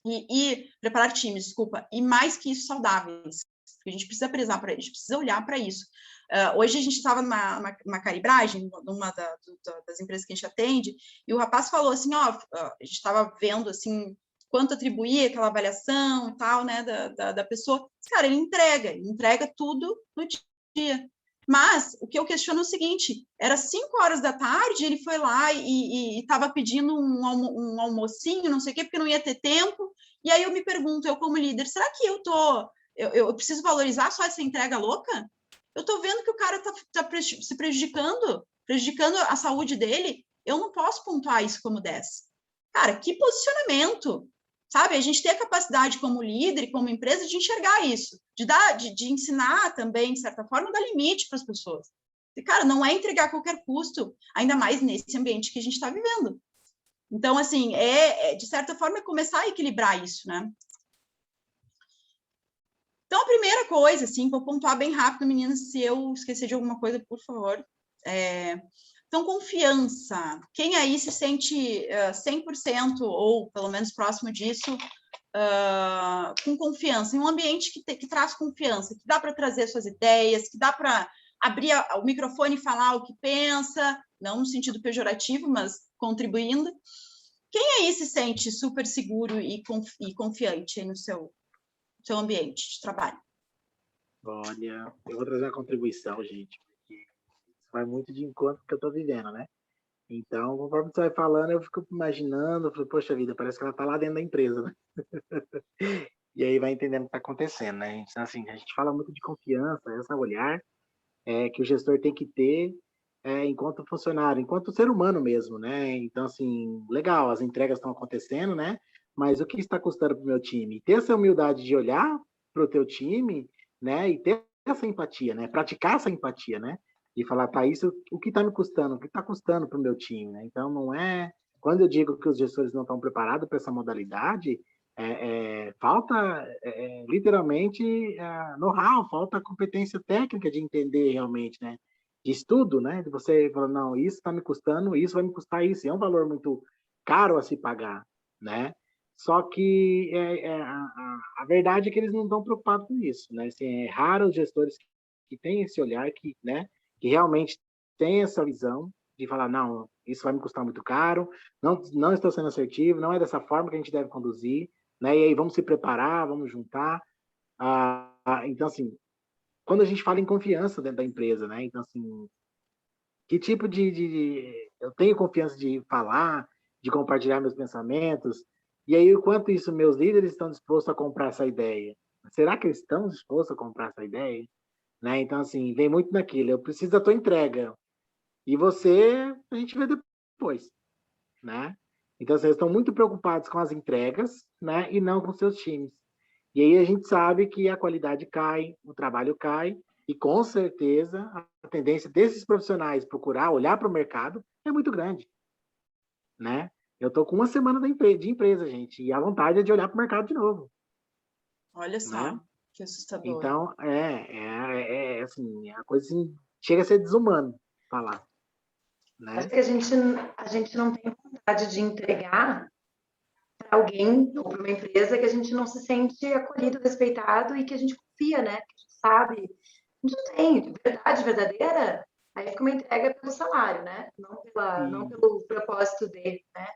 E preparar times, desculpa, e mais que isso, saudáveis. A gente precisa prezar para isso, a gente precisa olhar para isso. Hoje a gente estava numa calibragem, numa das empresas que a gente atende, e o rapaz falou assim, a gente estava vendo assim, quanto atribuir aquela avaliação e tal, né, da pessoa. Cara, ele entrega tudo no dia. Mas o que eu questiono é o seguinte, era 5 horas da tarde, ele foi lá e estava pedindo um almocinho, não sei o quê, porque não ia ter tempo, e aí eu me pergunto, eu como líder, será que eu preciso valorizar só essa entrega louca? Eu estou vendo que o cara está se prejudicando a saúde dele, eu não posso pontuar isso como 10. Cara, que posicionamento, sabe? A gente tem a capacidade como líder e como empresa de enxergar isso, de ensinar também, de certa forma, dar limite para as pessoas. E, cara, não é entregar a qualquer custo, ainda mais nesse ambiente que a gente está vivendo. Então, assim, de certa forma, é começar a equilibrar isso, né? Então, a primeira coisa, assim, vou pontuar bem rápido, meninas, se eu esquecer de alguma coisa, por favor. Então, confiança. Quem aí se sente 100% ou pelo menos próximo disso, com confiança, em um ambiente que traz confiança, que dá para trazer suas ideias, que dá para abrir o microfone e falar o que pensa, não no sentido pejorativo, mas contribuindo. Quem aí se sente super seguro e confiante no seu ambiente de trabalho? Olha, eu vou trazer uma contribuição, gente, porque isso vai muito de encontro que eu estou vivendo, né? Então, conforme você vai falando, eu fico imaginando, falei, poxa vida, parece que ela está lá dentro da empresa, né? E aí vai entendendo o que está acontecendo, né? Então, assim, a gente fala muito de confiança, esse olhar que o gestor tem que ter enquanto funcionário, enquanto ser humano mesmo, né? Então, assim, legal, as entregas estão acontecendo, né? Mas o que está custando para o meu time? Ter essa humildade de olhar para o teu time, né? E ter essa empatia, né? Praticar essa empatia, né? E falar, tá, isso, o que está me custando? O que está custando para o meu time, né? Então, não é... Quando eu digo que os gestores não estão preparados para essa modalidade, falta literalmente know-how, falta competência técnica de entender realmente, né? De estudo, né? De você falar, não, isso está me custando, isso vai me custar isso. É um valor muito caro a se pagar, né? Só que a verdade é que eles não estão preocupados com isso, né? Assim, é raro os gestores que têm esse olhar, né? Que realmente têm essa visão de falar, não, isso vai me custar muito caro, não estou sendo assertivo, não é dessa forma que a gente deve conduzir, né? E aí vamos se preparar, vamos juntar. Então, assim, quando a gente fala em confiança dentro da empresa, né? Então, assim, que tipo eu tenho confiança de falar, de compartilhar meus pensamentos, e aí o quanto isso meus líderes estão dispostos a comprar essa ideia? Será que eles estão dispostos a comprar essa ideia? Né? Então, assim, vem muito naquilo, eu preciso da tua entrega, e você, a gente vê depois, né? Então, vocês estão muito preocupados com as entregas, né? E não com seus times. E aí a gente sabe que a qualidade cai, o trabalho cai, e com certeza a tendência desses profissionais procurar olhar para o mercado é muito grande, né? Eu estou com uma semana de empresa, gente, e a vontade é de olhar para o mercado de novo. Olha só, né? que assustador. Então, assim, a coisa assim, chega a ser desumano falar. Né? Acho que a gente não tem vontade de entregar para alguém ou para uma empresa que a gente não se sente acolhido, respeitado e que a gente confia, né? Que a gente sabe. A gente não tem verdade verdadeira, aí fica uma entrega pelo salário, né? Não pelo propósito dele, né?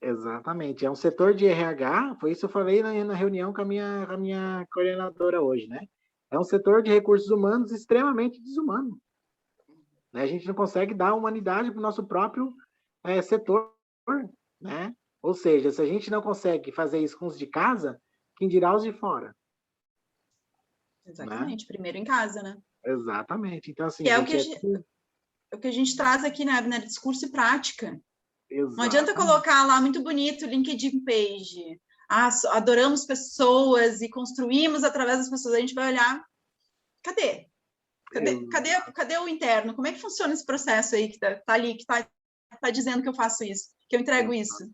Exatamente. É um setor de RH, foi isso que eu falei na reunião com a minha coordenadora hoje, né? É um setor de recursos humanos extremamente desumano. Né? A gente não consegue dar humanidade para o nosso próprio setor, né? Ou seja, se a gente não consegue fazer isso com os de casa, quem dirá os de fora? Exatamente, né? Primeiro em casa, né? Exatamente. Então, assim, que é o que a gente traz aqui na discurso e prática. Exatamente. Não adianta colocar lá muito bonito o LinkedIn page. Adoramos pessoas e construímos através das pessoas. A gente vai olhar, cadê o interno? Como é que funciona esse processo aí que tá ali, que tá está dizendo que eu faço isso, que eu entrego isso.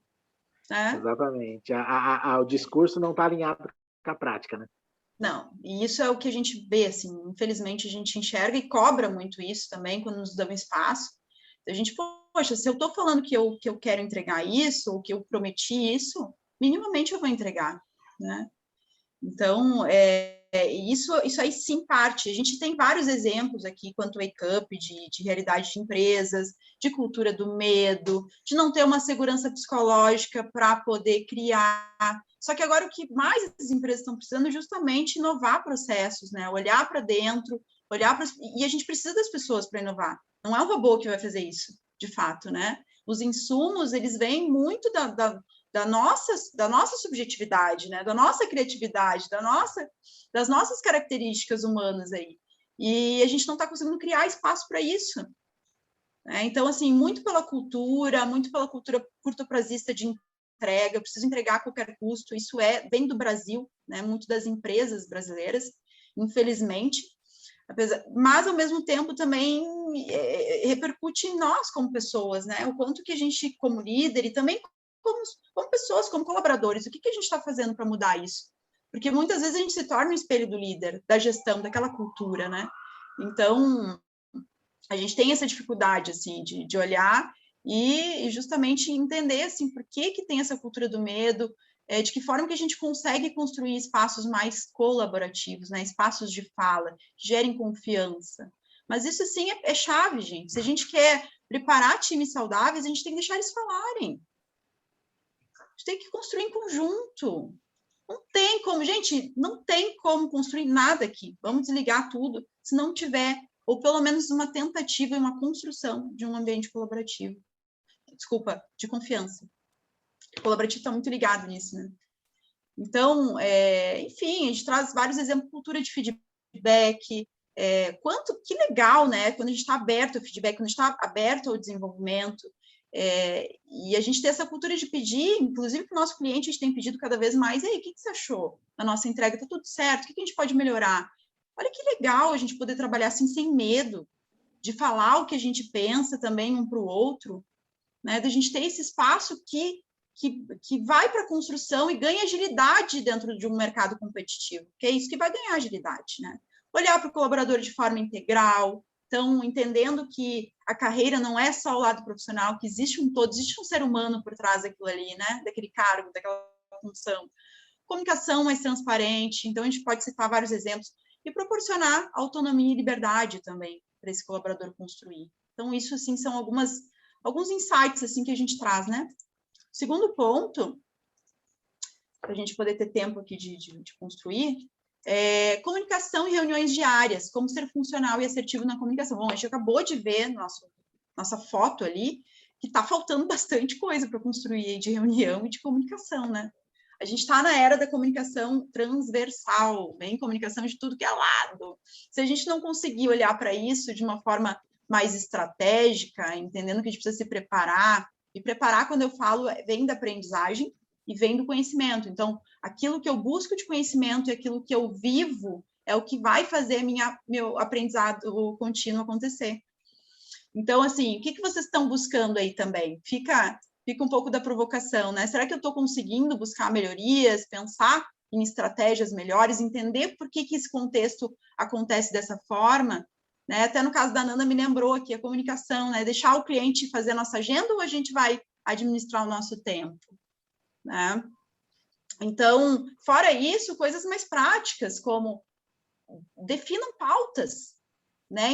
Né? Exatamente. O discurso não está alinhado com a prática, né? Não, e isso é o que a gente vê, assim, infelizmente a gente enxerga e cobra muito isso também quando nos dão espaço. A gente, poxa, se eu estou falando que eu quero entregar isso, ou que eu prometi isso, minimamente eu vou entregar, né? Então, isso aí sim parte. A gente tem vários exemplos aqui quanto ao Wake Up, de realidade de empresas, de cultura do medo, de não ter uma segurança psicológica para poder criar. Só que agora o que mais as empresas estão precisando é justamente inovar processos, né? Olhar para dentro, e a gente precisa das pessoas para inovar. Não é um robô que vai fazer isso, de fato, né? Os insumos, eles vêm muito da nossa subjetividade, né? Da nossa criatividade, das nossas características humanas aí. E a gente não está conseguindo criar espaço para isso. Né? Então, assim, muito pela cultura curto-prazista de entrega, eu preciso entregar a qualquer custo, isso vem do Brasil, né? Muito das empresas brasileiras, infelizmente, mas, ao mesmo tempo, também repercute em nós como pessoas, né? O quanto que a gente, como líder, e também como pessoas, como colaboradores, o que a gente está fazendo para mudar isso? Porque muitas vezes a gente se torna um espelho do líder, da gestão, daquela cultura, né? Então, a gente tem essa dificuldade, assim, de olhar e justamente entender, assim, por que tem essa cultura do medo, de que forma que a gente consegue construir espaços mais colaborativos, né? Espaços de fala, que gerem confiança. Mas isso, sim, é chave, gente. Se a gente quer preparar times saudáveis, a gente tem que deixar eles falarem. A gente tem que construir em conjunto. Não tem como, gente, não tem como construir nada aqui. Vamos desligar tudo se não tiver, ou pelo menos uma tentativa e uma construção de um ambiente colaborativo. Desculpa, de confiança. O colaborativo está muito ligado nisso, né? Então, enfim, a gente traz vários exemplos, cultura de feedback, que legal, né? Quando a gente está aberto ao feedback, quando a gente está aberto ao desenvolvimento, e a gente tem essa cultura de pedir, inclusive para o nosso cliente, a gente tem pedido cada vez mais, e aí, o que você achou da nossa entrega? Está tudo certo? O que a gente pode melhorar? Olha que legal a gente poder trabalhar assim, sem medo, de falar o que a gente pensa também um para o outro, né? Da gente ter esse espaço que vai para a construção e ganha agilidade dentro de um mercado competitivo, que é isso que vai ganhar agilidade, né? Olhar para o colaborador de forma integral, então, entendendo que a carreira não é só o lado profissional, que existe um todo, existe um ser humano por trás daquilo ali, né? Daquele cargo, daquela função. Comunicação mais transparente, então a gente pode citar vários exemplos, e proporcionar autonomia e liberdade também para esse colaborador construir. Então, isso, assim, são alguns insights, assim, que a gente traz, né? Segundo ponto, para a gente poder ter tempo aqui de construir, comunicação e reuniões diárias, como ser funcional e assertivo na comunicação. Bom, a gente acabou de ver nossa foto ali, que está faltando bastante coisa para construir de reunião e de comunicação, né? A gente está na era da comunicação transversal, vem comunicação de tudo que é lado. Se a gente não conseguir olhar para isso de uma forma mais estratégica, entendendo que a gente precisa se preparar, e preparar, quando eu falo, vem da aprendizagem e vem do conhecimento. Então, aquilo que eu busco de conhecimento e aquilo que eu vivo é o que vai fazer meu aprendizado contínuo acontecer. Então, assim, o que vocês estão buscando aí também? Fica um pouco da provocação, né? Será que eu estou conseguindo buscar melhorias, pensar em estratégias melhores, entender por que esse contexto acontece dessa forma? Né? Até no caso da Nanda me lembrou aqui a comunicação, né? Deixar o cliente fazer a nossa agenda ou a gente vai administrar o nosso tempo? Né? Então, fora isso, coisas mais práticas, como definam pautas, né?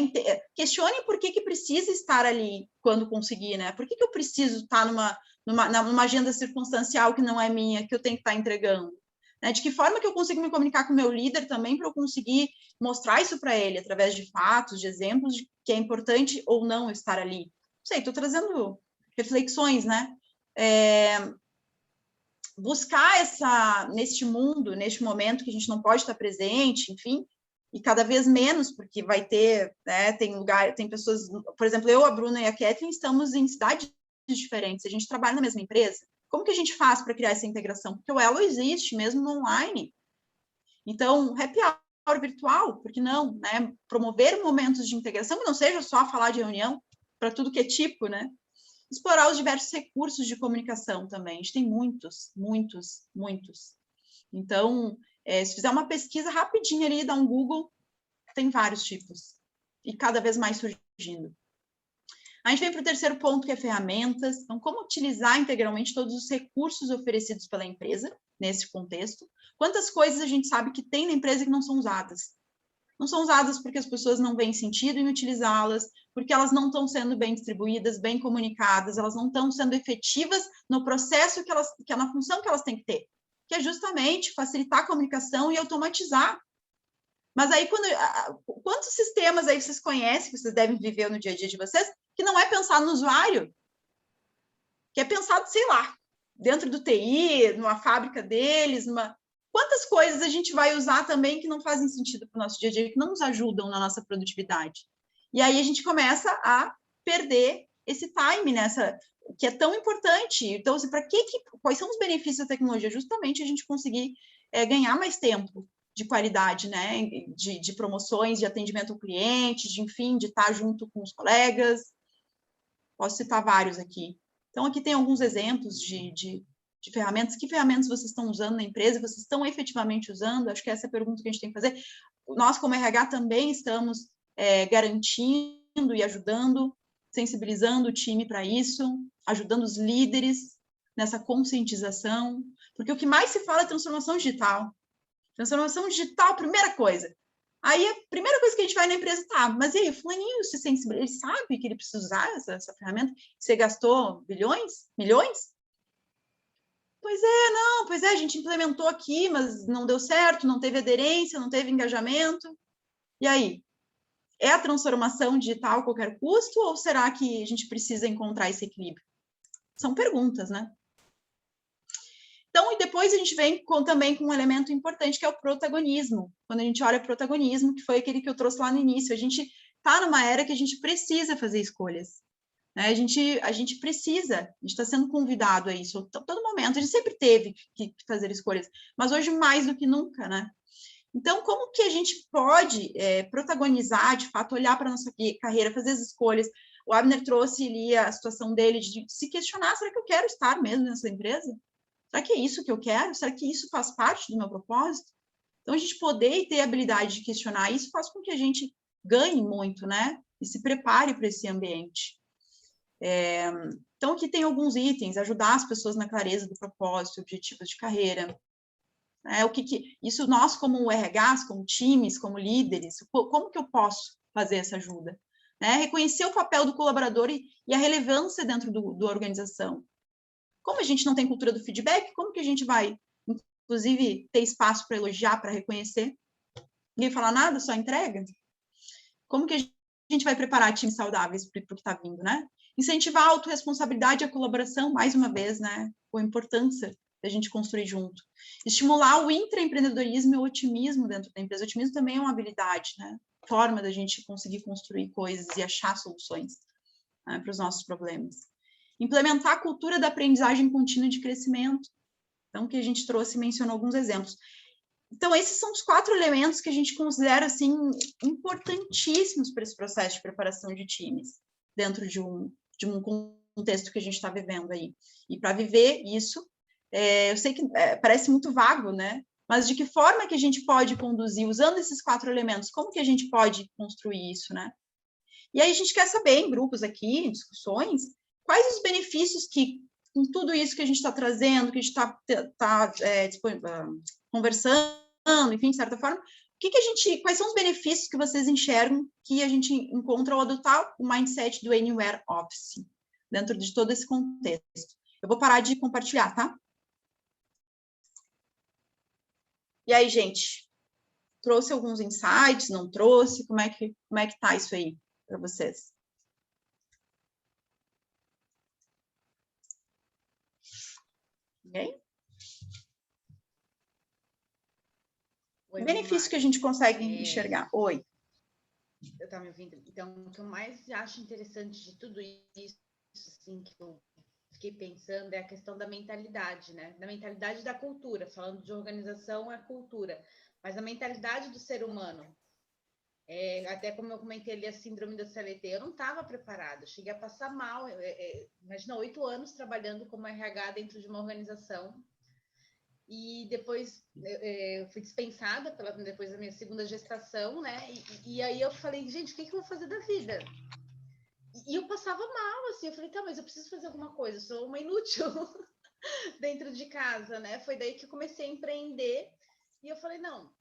Questione por que precisa estar ali quando conseguir, né? Por que eu preciso estar numa agenda circunstancial que não é minha, que eu tenho que estar entregando? Né? De que forma que eu consigo me comunicar com o meu líder também para eu conseguir mostrar isso para ele, através de fatos, de exemplos, de que é importante ou não estar ali? Não sei, estou trazendo reflexões, né? Buscar neste mundo, neste momento que a gente não pode estar presente, enfim, e cada vez menos, porque vai ter, né, tem pessoas, por exemplo, eu, a Bruna e a Kathleen estamos em cidades diferentes, a gente trabalha na mesma empresa. Como que a gente faz para criar essa integração? Porque o elo existe, mesmo no online. Então, happy hour virtual, por que não? Né? Promover momentos de integração, que não seja só falar de reunião, para tudo que é tipo, né? Explorar os diversos recursos de comunicação também. A gente tem muitos, muitos, muitos. Então, se fizer uma pesquisa rapidinha ali, dá um Google, tem vários tipos. E cada vez mais surgindo. A gente vem para o terceiro ponto, que é ferramentas. Então, como utilizar integralmente todos os recursos oferecidos pela empresa, nesse contexto. Quantas coisas a gente sabe que tem na empresa que não são usadas? Não são usadas porque as pessoas não veem sentido em utilizá-las, porque elas não estão sendo bem distribuídas, bem comunicadas, elas não estão sendo efetivas no processo que é na função que elas têm que ter, que é justamente facilitar a comunicação e automatizar. Mas aí, quantos sistemas aí vocês conhecem, que vocês devem viver no dia a dia de vocês, que não é pensar no usuário, que é pensado, sei lá, dentro do TI, numa fábrica deles, quantas coisas a gente vai usar também que não fazem sentido para o nosso dia a dia, que não nos ajudam na nossa produtividade. E aí a gente começa a perder esse time que é tão importante. Então, assim, quais são os benefícios da tecnologia? Justamente a gente conseguir ganhar mais tempo de qualidade, né? De promoções, de atendimento ao cliente, enfim, de estar junto com os colegas. Posso citar vários aqui. Então, aqui tem alguns exemplos de ferramentas. Que ferramentas vocês estão usando na empresa? Vocês estão efetivamente usando? Acho que essa é a pergunta que a gente tem que fazer. Nós, como RH, também estamos garantindo e ajudando, sensibilizando o time para isso, ajudando os líderes nessa conscientização, porque o que mais se fala é transformação digital. Transformação digital, primeira coisa. Aí, a primeira coisa que a gente vai na empresa, tá, mas e aí, o fulaninho se sensibiliza, ele sabe que ele precisa usar essa ferramenta? Você gastou bilhões? Milhões? Pois é, a gente implementou aqui, mas não deu certo, não teve aderência, não teve engajamento. E aí? É a transformação digital a qualquer custo, ou será que a gente precisa encontrar esse equilíbrio? São perguntas, né? Então, e depois a gente vem também com um elemento importante, que é o protagonismo. Quando a gente olha o protagonismo, que foi aquele que eu trouxe lá no início, a gente está numa era que a gente precisa fazer escolhas. Né? A gente precisa, a gente está sendo convidado a isso a todo momento. A gente sempre teve que fazer escolhas, mas hoje mais do que nunca, né? Então, como que a gente pode protagonizar, de fato, olhar para a nossa carreira, fazer as escolhas? O Abner trouxe ali a situação dele de se questionar, será que eu quero estar mesmo nessa empresa? Será que é isso que eu quero? Será que isso faz parte do meu propósito? Então, a gente poder e ter a habilidade de questionar isso faz com que a gente ganhe muito, né? E se prepare para esse ambiente. Então, aqui tem alguns itens, ajudar as pessoas na clareza do propósito, objetivos de carreira. Isso nós, como RHs, como times, como líderes, como que eu posso fazer essa ajuda? Né? Reconhecer o papel do colaborador e a relevância dentro da organização. Como a gente não tem cultura do feedback, como que a gente vai, inclusive, ter espaço para elogiar, para reconhecer? Ninguém fala nada, só entrega? Como que a gente vai preparar times saudáveis para o que está vindo, né? Incentivar a autorresponsabilidade e a colaboração, mais uma vez, né? Com a importância da gente construir junto. Estimular o intraempreendedorismo e o otimismo dentro da empresa. O otimismo também é uma habilidade, né? Forma da gente conseguir construir coisas e achar soluções, né, para os nossos problemas. Implementar a cultura da aprendizagem contínua de crescimento. Então, que a gente trouxe e mencionou alguns exemplos. Então, esses são os 4 elementos que a gente considera, assim, importantíssimos para esse processo de preparação de times, dentro de um contexto que a gente está vivendo aí. E para viver isso, eu sei que parece muito vago, né? Mas de que forma que a gente pode conduzir, usando esses 4 elementos, como que a gente pode construir isso, né? E aí a gente quer saber, em grupos aqui, em discussões, quais os benefícios que, com tudo isso que a gente está trazendo, que a gente está conversando, enfim, de certa forma, quais são os benefícios que vocês enxergam que a gente encontra ao adotar o mindset do Anywhere Office, dentro de todo esse contexto? Eu vou parar de compartilhar, tá? E aí, gente, trouxe alguns insights, não trouxe? Como é que tá isso aí para vocês? Ninguém? Oi, benefício que a gente consegue enxergar. Oi. Eu estava me ouvindo. Então, o que eu mais acho interessante de tudo isso, assim, que eu fiquei pensando, é a questão da mentalidade, né? Da mentalidade da cultura. Falando de organização, é cultura. Mas a mentalidade do ser humano. Até como eu comentei ali, a síndrome da CLT, eu não estava preparada, eu cheguei a passar mal. Imagina, 8 anos trabalhando como RH dentro de uma organização, e depois eu fui dispensada depois da minha segunda gestação, né? E aí eu falei, gente, o que eu vou fazer da vida? E eu passava mal, assim, eu falei, tá, mas eu preciso fazer alguma coisa, eu sou uma inútil dentro de casa, né? Foi daí que eu comecei a empreender, e eu falei, não,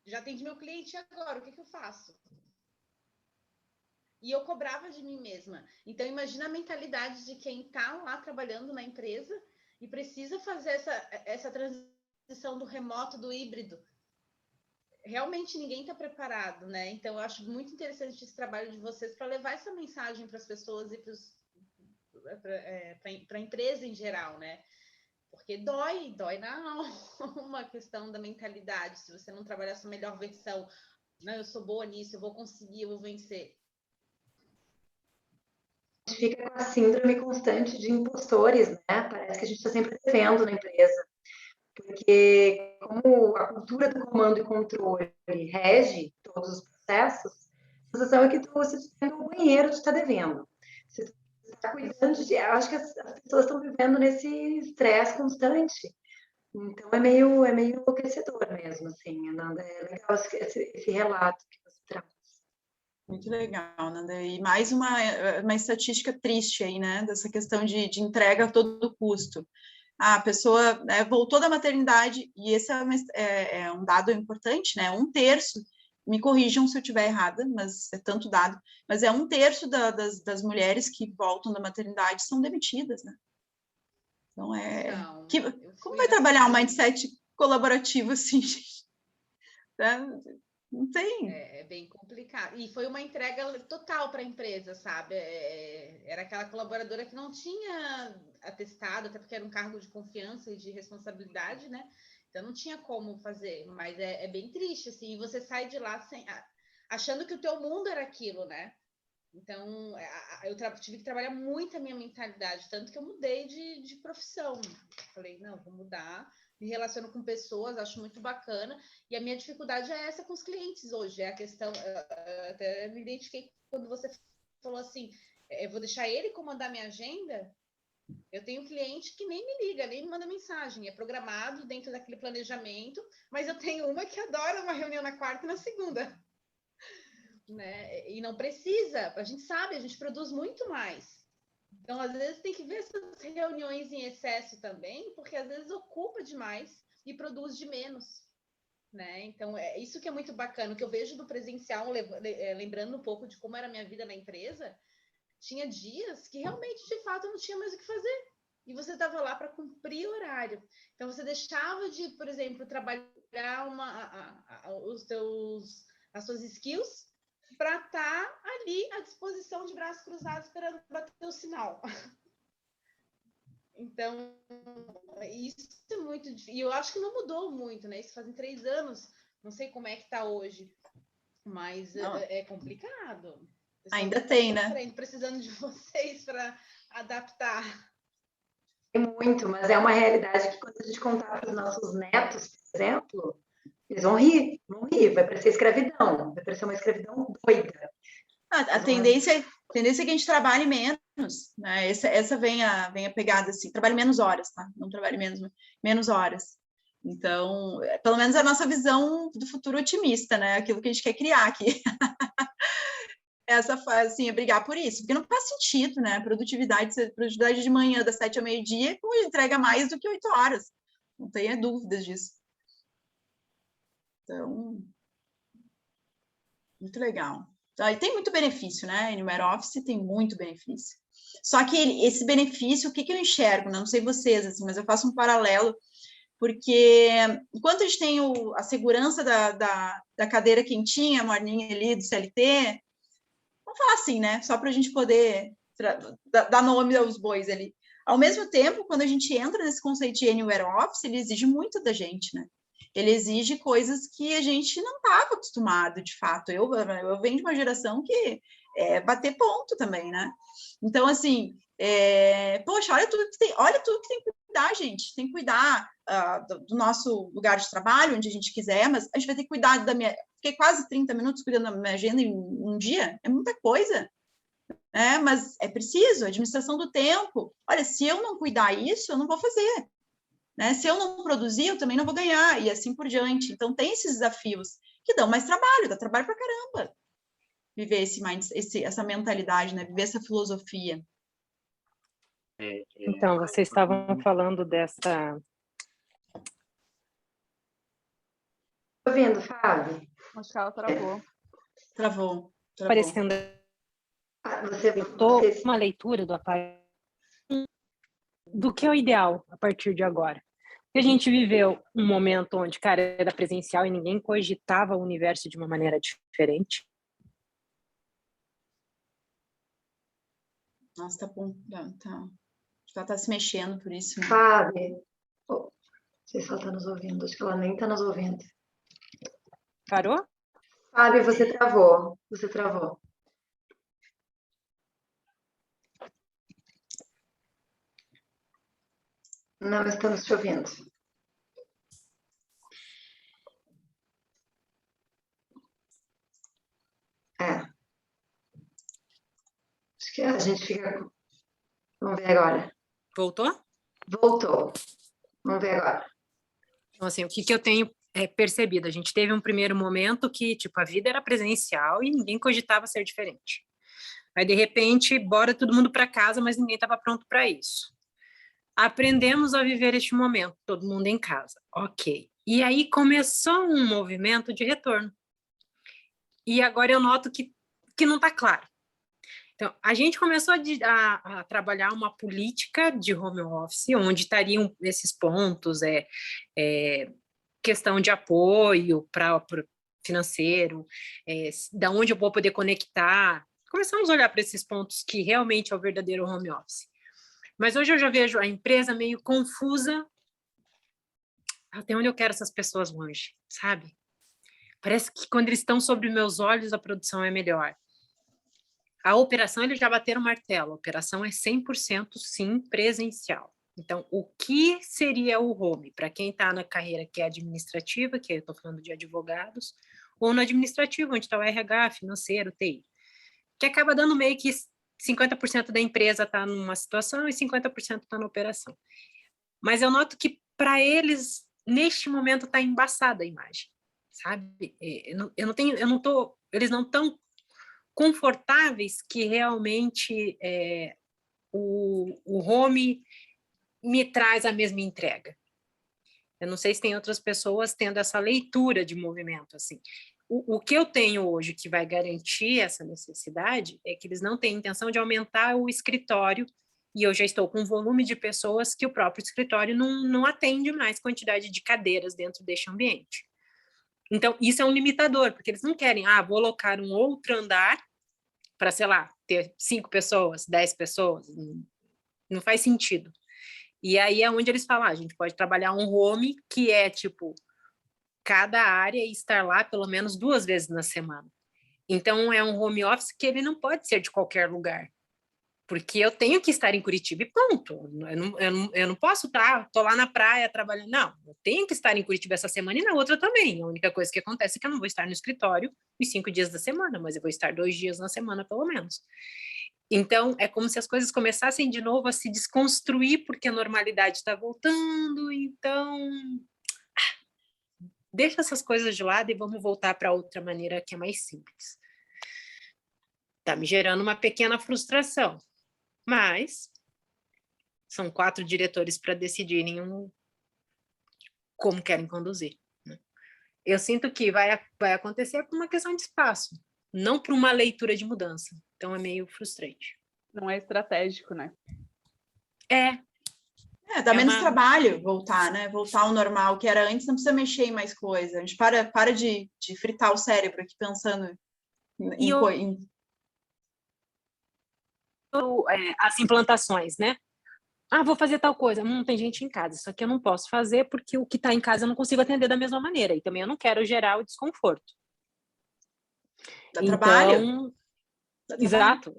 já atendi meu cliente agora, o que eu faço? E eu cobrava de mim mesma. Então, imagina a mentalidade de quem está lá trabalhando na empresa e precisa fazer essa transição do remoto, do híbrido. Realmente ninguém está preparado, né? Então, eu acho muito interessante esse trabalho de vocês para levar essa mensagem para as pessoas e para a empresa em geral, né? Porque dói na alma a questão da mentalidade. Se você não trabalhar a sua melhor versão, não, eu sou boa nisso, eu vou conseguir, eu vou vencer. A gente fica com a síndrome constante de impostores, né? Parece que a gente está sempre devendo na empresa. Porque como a cultura do comando e controle rege todos os processos, a sensação é que você está no banheiro, você está devendo. Você está cuidando de... Eu acho que as pessoas estão vivendo nesse estresse constante. Então, é meio enlouquecedor mesmo, assim, Ananda. É legal esse relato que você traz. Muito legal, Nanda. E mais uma estatística triste aí, né? Dessa questão de entrega a todo custo. A pessoa voltou da maternidade, e esse é um dado importante, né? 1/3, me corrijam se eu estiver errada, mas é tanto dado, mas 1/3 das mulheres que voltam da maternidade são demitidas, né? Então, como vai trabalhar um mindset colaborativo assim, gente? Não tem. É bem complicado. E foi uma entrega total para a empresa, sabe? Era aquela colaboradora que não tinha atestado, até porque era um cargo de confiança e de responsabilidade, né? Então não tinha como fazer, mas é bem triste, assim, e você sai de lá achando que o teu mundo era aquilo, né? Então, eu tive que trabalhar muito a minha mentalidade, tanto que eu mudei de profissão. Falei, não, vou mudar, me relaciono com pessoas, acho muito bacana, e a minha dificuldade é essa com os clientes hoje, é a questão, até me identifiquei quando você falou assim, eu vou deixar ele comandar minha agenda. Eu tenho cliente que nem me liga, nem me manda mensagem, é programado dentro daquele planejamento, mas eu tenho uma que adora uma reunião na quarta e na segunda. Né? E não precisa, a gente sabe, a gente produz muito mais. Então, às vezes, tem que ver essas reuniões em excesso também, porque às vezes ocupa demais e produz de menos. Né? Então, é isso que é muito bacana. O que eu vejo do presencial, lembrando um pouco de como era a minha vida na empresa, tinha dias que realmente, de fato, não tinha mais o que fazer. E você estava lá para cumprir o horário. Então, você deixava de, por exemplo, trabalhar as suas skills para estar ali à disposição de braços cruzados esperando bater o sinal. Então, isso é muito difícil. E eu acho que não mudou muito, né? Isso fazem 3 anos, não sei como é que está hoje, mas é complicado. Ainda tem, né? Precisando de vocês para adaptar. Muito, mas é uma realidade que quando a gente contar para os nossos netos, por exemplo, eles vão rir, vai parecer escravidão, vai parecer uma escravidão doida. A tendência é que a gente trabalhe menos, né? Essa vem a pegada assim, trabalhe menos horas, tá? Não trabalhe menos horas. Então, pelo menos a nossa visão do futuro otimista, né? Aquilo que a gente quer criar aqui. Essa fase, assim, é brigar por isso, porque não faz sentido, né? Produtividade de manhã, das 7 ao meio-dia, entrega mais do que 8 horas. Não tenha dúvidas disso. Então, muito legal. E tem muito benefício, né? Anywhere Office tem muito benefício. Só que esse benefício, o que eu enxergo? Não sei vocês, assim, mas eu faço um paralelo, porque enquanto a gente tem a segurança da cadeira quentinha, morninha ali do CLT, vamos falar assim, né? Só para a gente poder dar nome aos bois ali. Ao mesmo tempo, quando a gente entra nesse conceito de Anywhere Office, ele exige muito da gente, né? Ele exige coisas que a gente não estava acostumado, de fato. Eu venho de uma geração que bater ponto também, né? Então, assim, poxa, olha tudo que tem cuidar, gente, tem que cuidar do nosso lugar de trabalho, onde a gente quiser, mas a gente vai ter que cuidar da minha... Fiquei quase 30 minutos cuidando da minha agenda em um dia, é muita coisa, né? Mas é preciso, administração do tempo. Olha, se eu não cuidar isso, eu não vou fazer, né? Se eu não produzir, eu também não vou ganhar, e assim por diante. Então, tem esses desafios que dão mais trabalho, dá trabalho pra caramba. Viver essa mentalidade, né? Viver essa filosofia. Então, vocês estavam falando dessa... Tô vendo, Fábio? Acho que ela travou. Travou. Parecendo... Você uma leitura do que é o ideal a partir de agora. Porque a gente viveu um momento onde, cara, era presencial e ninguém cogitava o universo de uma maneira diferente. Nossa, tá bom. Tá se mexendo por isso. Né? Fábio, não sei se ela tá nos ouvindo, acho que ela nem tá nos ouvindo. Parou? Fábio, você travou. Você travou. Não estamos te ouvindo. Acho que a gente fica... Vamos ver agora. Voltou? Voltou. Vamos ver agora. Então, assim, o que eu tenho percebido? A gente teve um primeiro momento que, tipo, a vida era presencial e ninguém cogitava ser diferente. Aí, de repente, bora todo mundo para casa, mas ninguém estava pronto para isso. Aprendemos a viver este momento, todo mundo em casa. Ok. E aí começou um movimento de retorno. E agora eu noto que não está claro. Então, a gente começou a trabalhar uma política de home office, onde estariam esses pontos, questão de apoio para financeiro, da onde eu vou poder conectar. Começamos a olhar para esses pontos que realmente é o verdadeiro home office. Mas hoje eu já vejo a empresa meio confusa. Até onde eu quero essas pessoas longe, sabe? Parece que quando eles estão sobre meus olhos, a produção é melhor. A operação, eles já bateram o martelo. A operação é 100% sim presencial. Então, o que seria o home? Para quem está na carreira que é administrativa, que eu estou falando de advogados, ou no administrativo, onde está o RH, financeiro, TI, que acaba dando meio que 50% da empresa está numa situação e 50% está na operação. Mas eu noto que, para eles, neste momento, está embaçada a imagem, sabe? Eles não estão confortáveis que realmente o home me traz a mesma entrega. Eu não sei se tem outras pessoas tendo essa leitura de movimento, assim. O que eu tenho hoje que vai garantir essa necessidade é que eles não têm intenção de aumentar o escritório, e eu já estou com um volume de pessoas que o próprio escritório não atende mais quantidade de cadeiras dentro deste ambiente. Então, isso é um limitador, porque eles não querem, vou alocar um outro andar para, sei lá, ter 5 pessoas, 10 pessoas, não faz sentido. E aí é onde eles falam, a gente pode trabalhar um home que é, tipo, cada área e estar lá pelo menos 2 vezes na semana. Então, é um home office que ele não pode ser de qualquer lugar, porque eu tenho que estar em Curitiba e pronto. Eu não posso tô lá na praia trabalhando. Não, eu tenho que estar em Curitiba essa semana e na outra também. A única coisa que acontece é que eu não vou estar no escritório os 5 dias da semana, mas eu vou estar 2 dias na semana, pelo menos. Então, é como se as coisas começassem de novo a se desconstruir, porque a normalidade está voltando. Então, deixa essas coisas de lado e vamos voltar para outra maneira que é mais simples. Está me gerando uma pequena frustração, mas são 4 diretores para decidirem como querem conduzir. Né? Eu sinto que vai acontecer por uma questão de espaço, não por uma leitura de mudança. Então, é meio frustrante. Não é estratégico, né? Dá menos trabalho voltar, né? Voltar ao normal, que era antes, não precisa mexer em mais coisa. A gente para de fritar o cérebro aqui pensando as implantações, né? Vou fazer tal coisa. Tem gente em casa. Isso aqui eu não posso fazer porque o que está em casa eu não consigo atender da mesma maneira. E também eu não quero gerar o desconforto. Dá trabalho. Exato.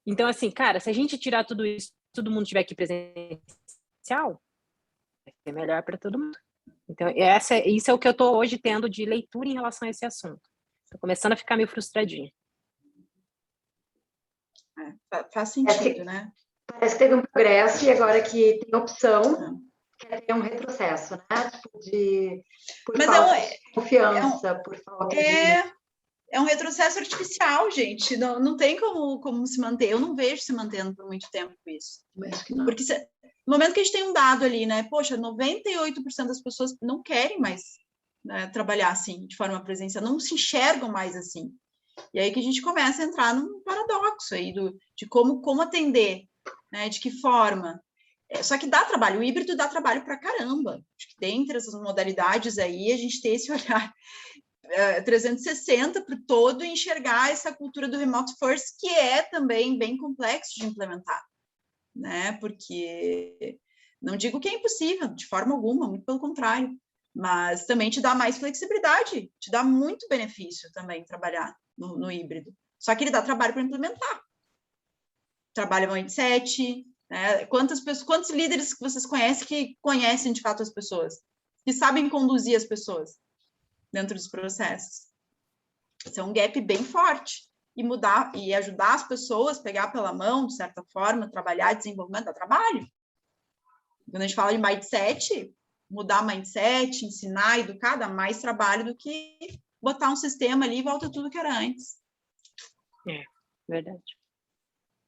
Então, assim, cara, se a gente tirar tudo isso, todo mundo tiver aqui presencial, presencial, vai ser melhor para todo mundo. Então, isso é o que eu estou hoje tendo de leitura em relação a esse assunto. Estou começando a ficar meio frustradinha. Faz sentido, né? Parece que teve um progresso e agora que tem opção, quer ter um retrocesso, né? Tipo, por falta de confiança, por falta de... É um retrocesso artificial, gente. Não tem como se manter. Eu não vejo se mantendo por muito tempo isso. Porque no momento que a gente tem um dado ali, né? Poxa, 98% das pessoas não querem mais, né, trabalhar assim, de forma presencial, não se enxergam mais assim. E aí que a gente começa a entrar num paradoxo aí de como atender, né? De que forma. Só que dá trabalho, o híbrido dá trabalho pra caramba. Acho que dentre essas modalidades aí, a gente tem esse olhar 360 para o todo e enxergar essa cultura do remote first, que é também bem complexo de implementar, né? Porque não digo que é impossível, de forma alguma, muito pelo contrário, mas também te dá mais flexibilidade, te dá muito benefício também trabalhar no híbrido. Só que ele dá trabalho para implementar. Trabalha mindset, né? Quantos líderes que vocês conhecem que conhecem de fato as pessoas, que sabem conduzir as pessoas dentro dos processos? Esse é um gap bem forte. E mudar e ajudar as pessoas, pegar pela mão, de certa forma, trabalhar, desenvolvimento, dá trabalho. Quando a gente fala de mindset, mudar mindset, ensinar, educar, dá mais trabalho do que botar um sistema ali e volta tudo que era antes. É, verdade.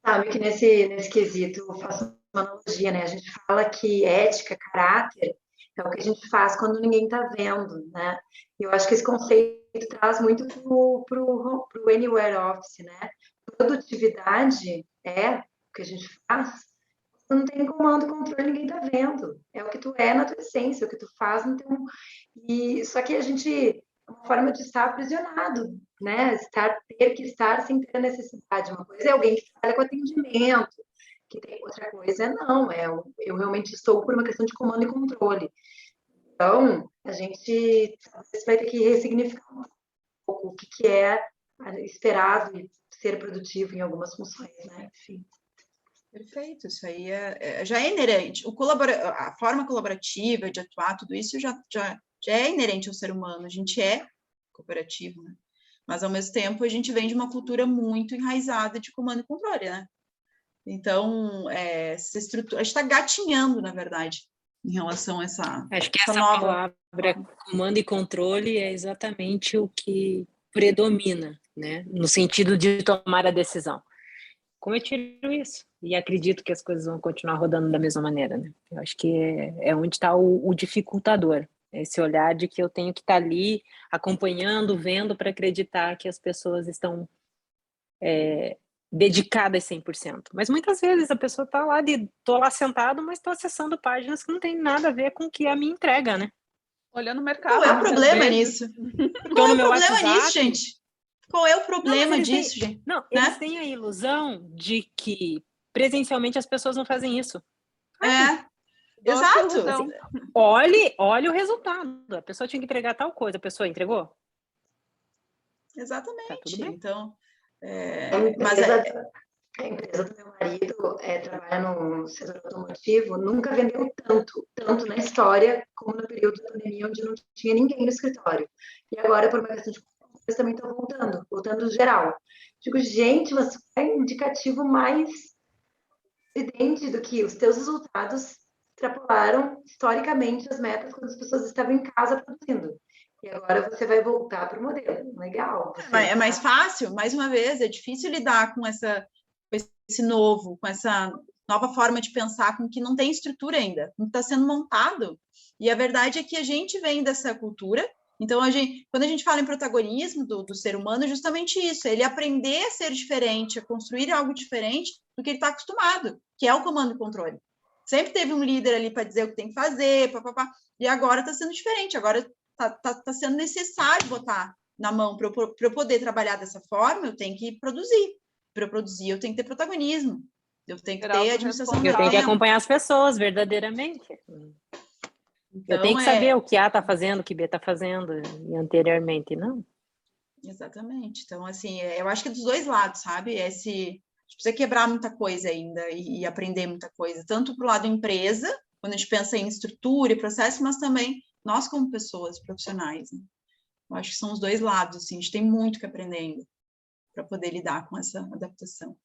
Sabe que nesse quesito, eu faço uma analogia, né? A gente fala que ética, caráter, é o que a gente faz quando ninguém está vendo, né? E eu acho que esse conceito traz muito para o Anywhere Office, né? Produtividade é o que a gente faz. Tu não tem comando, controle, ninguém está vendo. É o que tu é na tua essência, é o que tu faz no teu... Só que a gente... É uma forma de estar aprisionado, né? Ter que estar sem ter a necessidade. Uma coisa é alguém que trabalha com atendimento, que tem outra coisa, não, eu realmente estou por uma questão de comando e controle. Então, a gente vai ter que ressignificar um pouco o que é esperado e ser produtivo em algumas funções, né? Enfim. Perfeito, isso aí já é inerente. A forma colaborativa de atuar, tudo isso já é inerente ao ser humano. A gente é cooperativo, né? Mas, ao mesmo tempo, a gente vem de uma cultura muito enraizada de comando e controle, né? Então, a gente está gatinhando, na verdade, em relação a essa Acho que essa nova... palavra comando e controle é exatamente o que predomina, né? No sentido de tomar a decisão. Como eu tiro isso? E acredito que as coisas vão continuar rodando da mesma maneira, né? Eu acho que é onde está o dificultador. Esse olhar de que eu tenho que estar ali acompanhando, vendo, para acreditar que as pessoas estão dedicadas 100%. Mas muitas vezes a pessoa está lá, estou lá sentado, mas estou acessando páginas que não tem nada a ver com o que a minha entrega, né? Olhando o mercado. Qual é o problema nisso? Qual é o problema nisso, gente? Qual é o problema disso, gente? Não, eles têm a ilusão de que presencialmente as pessoas não fazem isso. Exato. Assim, olhe o resultado. A pessoa tinha que entregar tal coisa, a pessoa entregou? Exatamente. Tá tudo bem. Então, a empresa do meu marido trabalha no setor automotivo, nunca vendeu tanto na história como no período da pandemia, onde não tinha ninguém no escritório. E agora, por uma questão de eles também estão voltando geral. Digo, gente, mas é indicativo mais evidente do que os teus resultados extrapolaram historicamente as metas quando as pessoas estavam em casa produzindo. E agora você vai voltar para o modelo. Legal. É mais fácil, mais uma vez, é difícil lidar com esse novo, com essa nova forma de pensar, com que não tem estrutura ainda, com que está sendo montado. E a verdade é que a gente vem dessa cultura. Então, quando a gente fala em protagonismo do ser humano, é justamente isso, ele aprender a ser diferente, a construir algo diferente do que ele está acostumado, que é o comando e controle. Sempre teve um líder ali para dizer o que tem que fazer, e agora está sendo diferente, agora está sendo necessário botar na mão para eu poder trabalhar dessa forma, eu tenho que produzir. Para eu produzir, eu tenho que ter protagonismo, eu tenho que ter administração. Eu tenho que acompanhar as pessoas, verdadeiramente. Então, eu tenho que saber o que A está fazendo, o que B está fazendo, e anteriormente, não? Exatamente. Então, assim, eu acho que é dos dois lados, sabe? A gente precisa quebrar muita coisa ainda e aprender muita coisa, tanto para o lado empresa, quando a gente pensa em estrutura e processo, mas também nós como pessoas profissionais, né? Eu acho que são os dois lados, assim, a gente tem muito que aprender ainda para poder lidar com essa adaptação.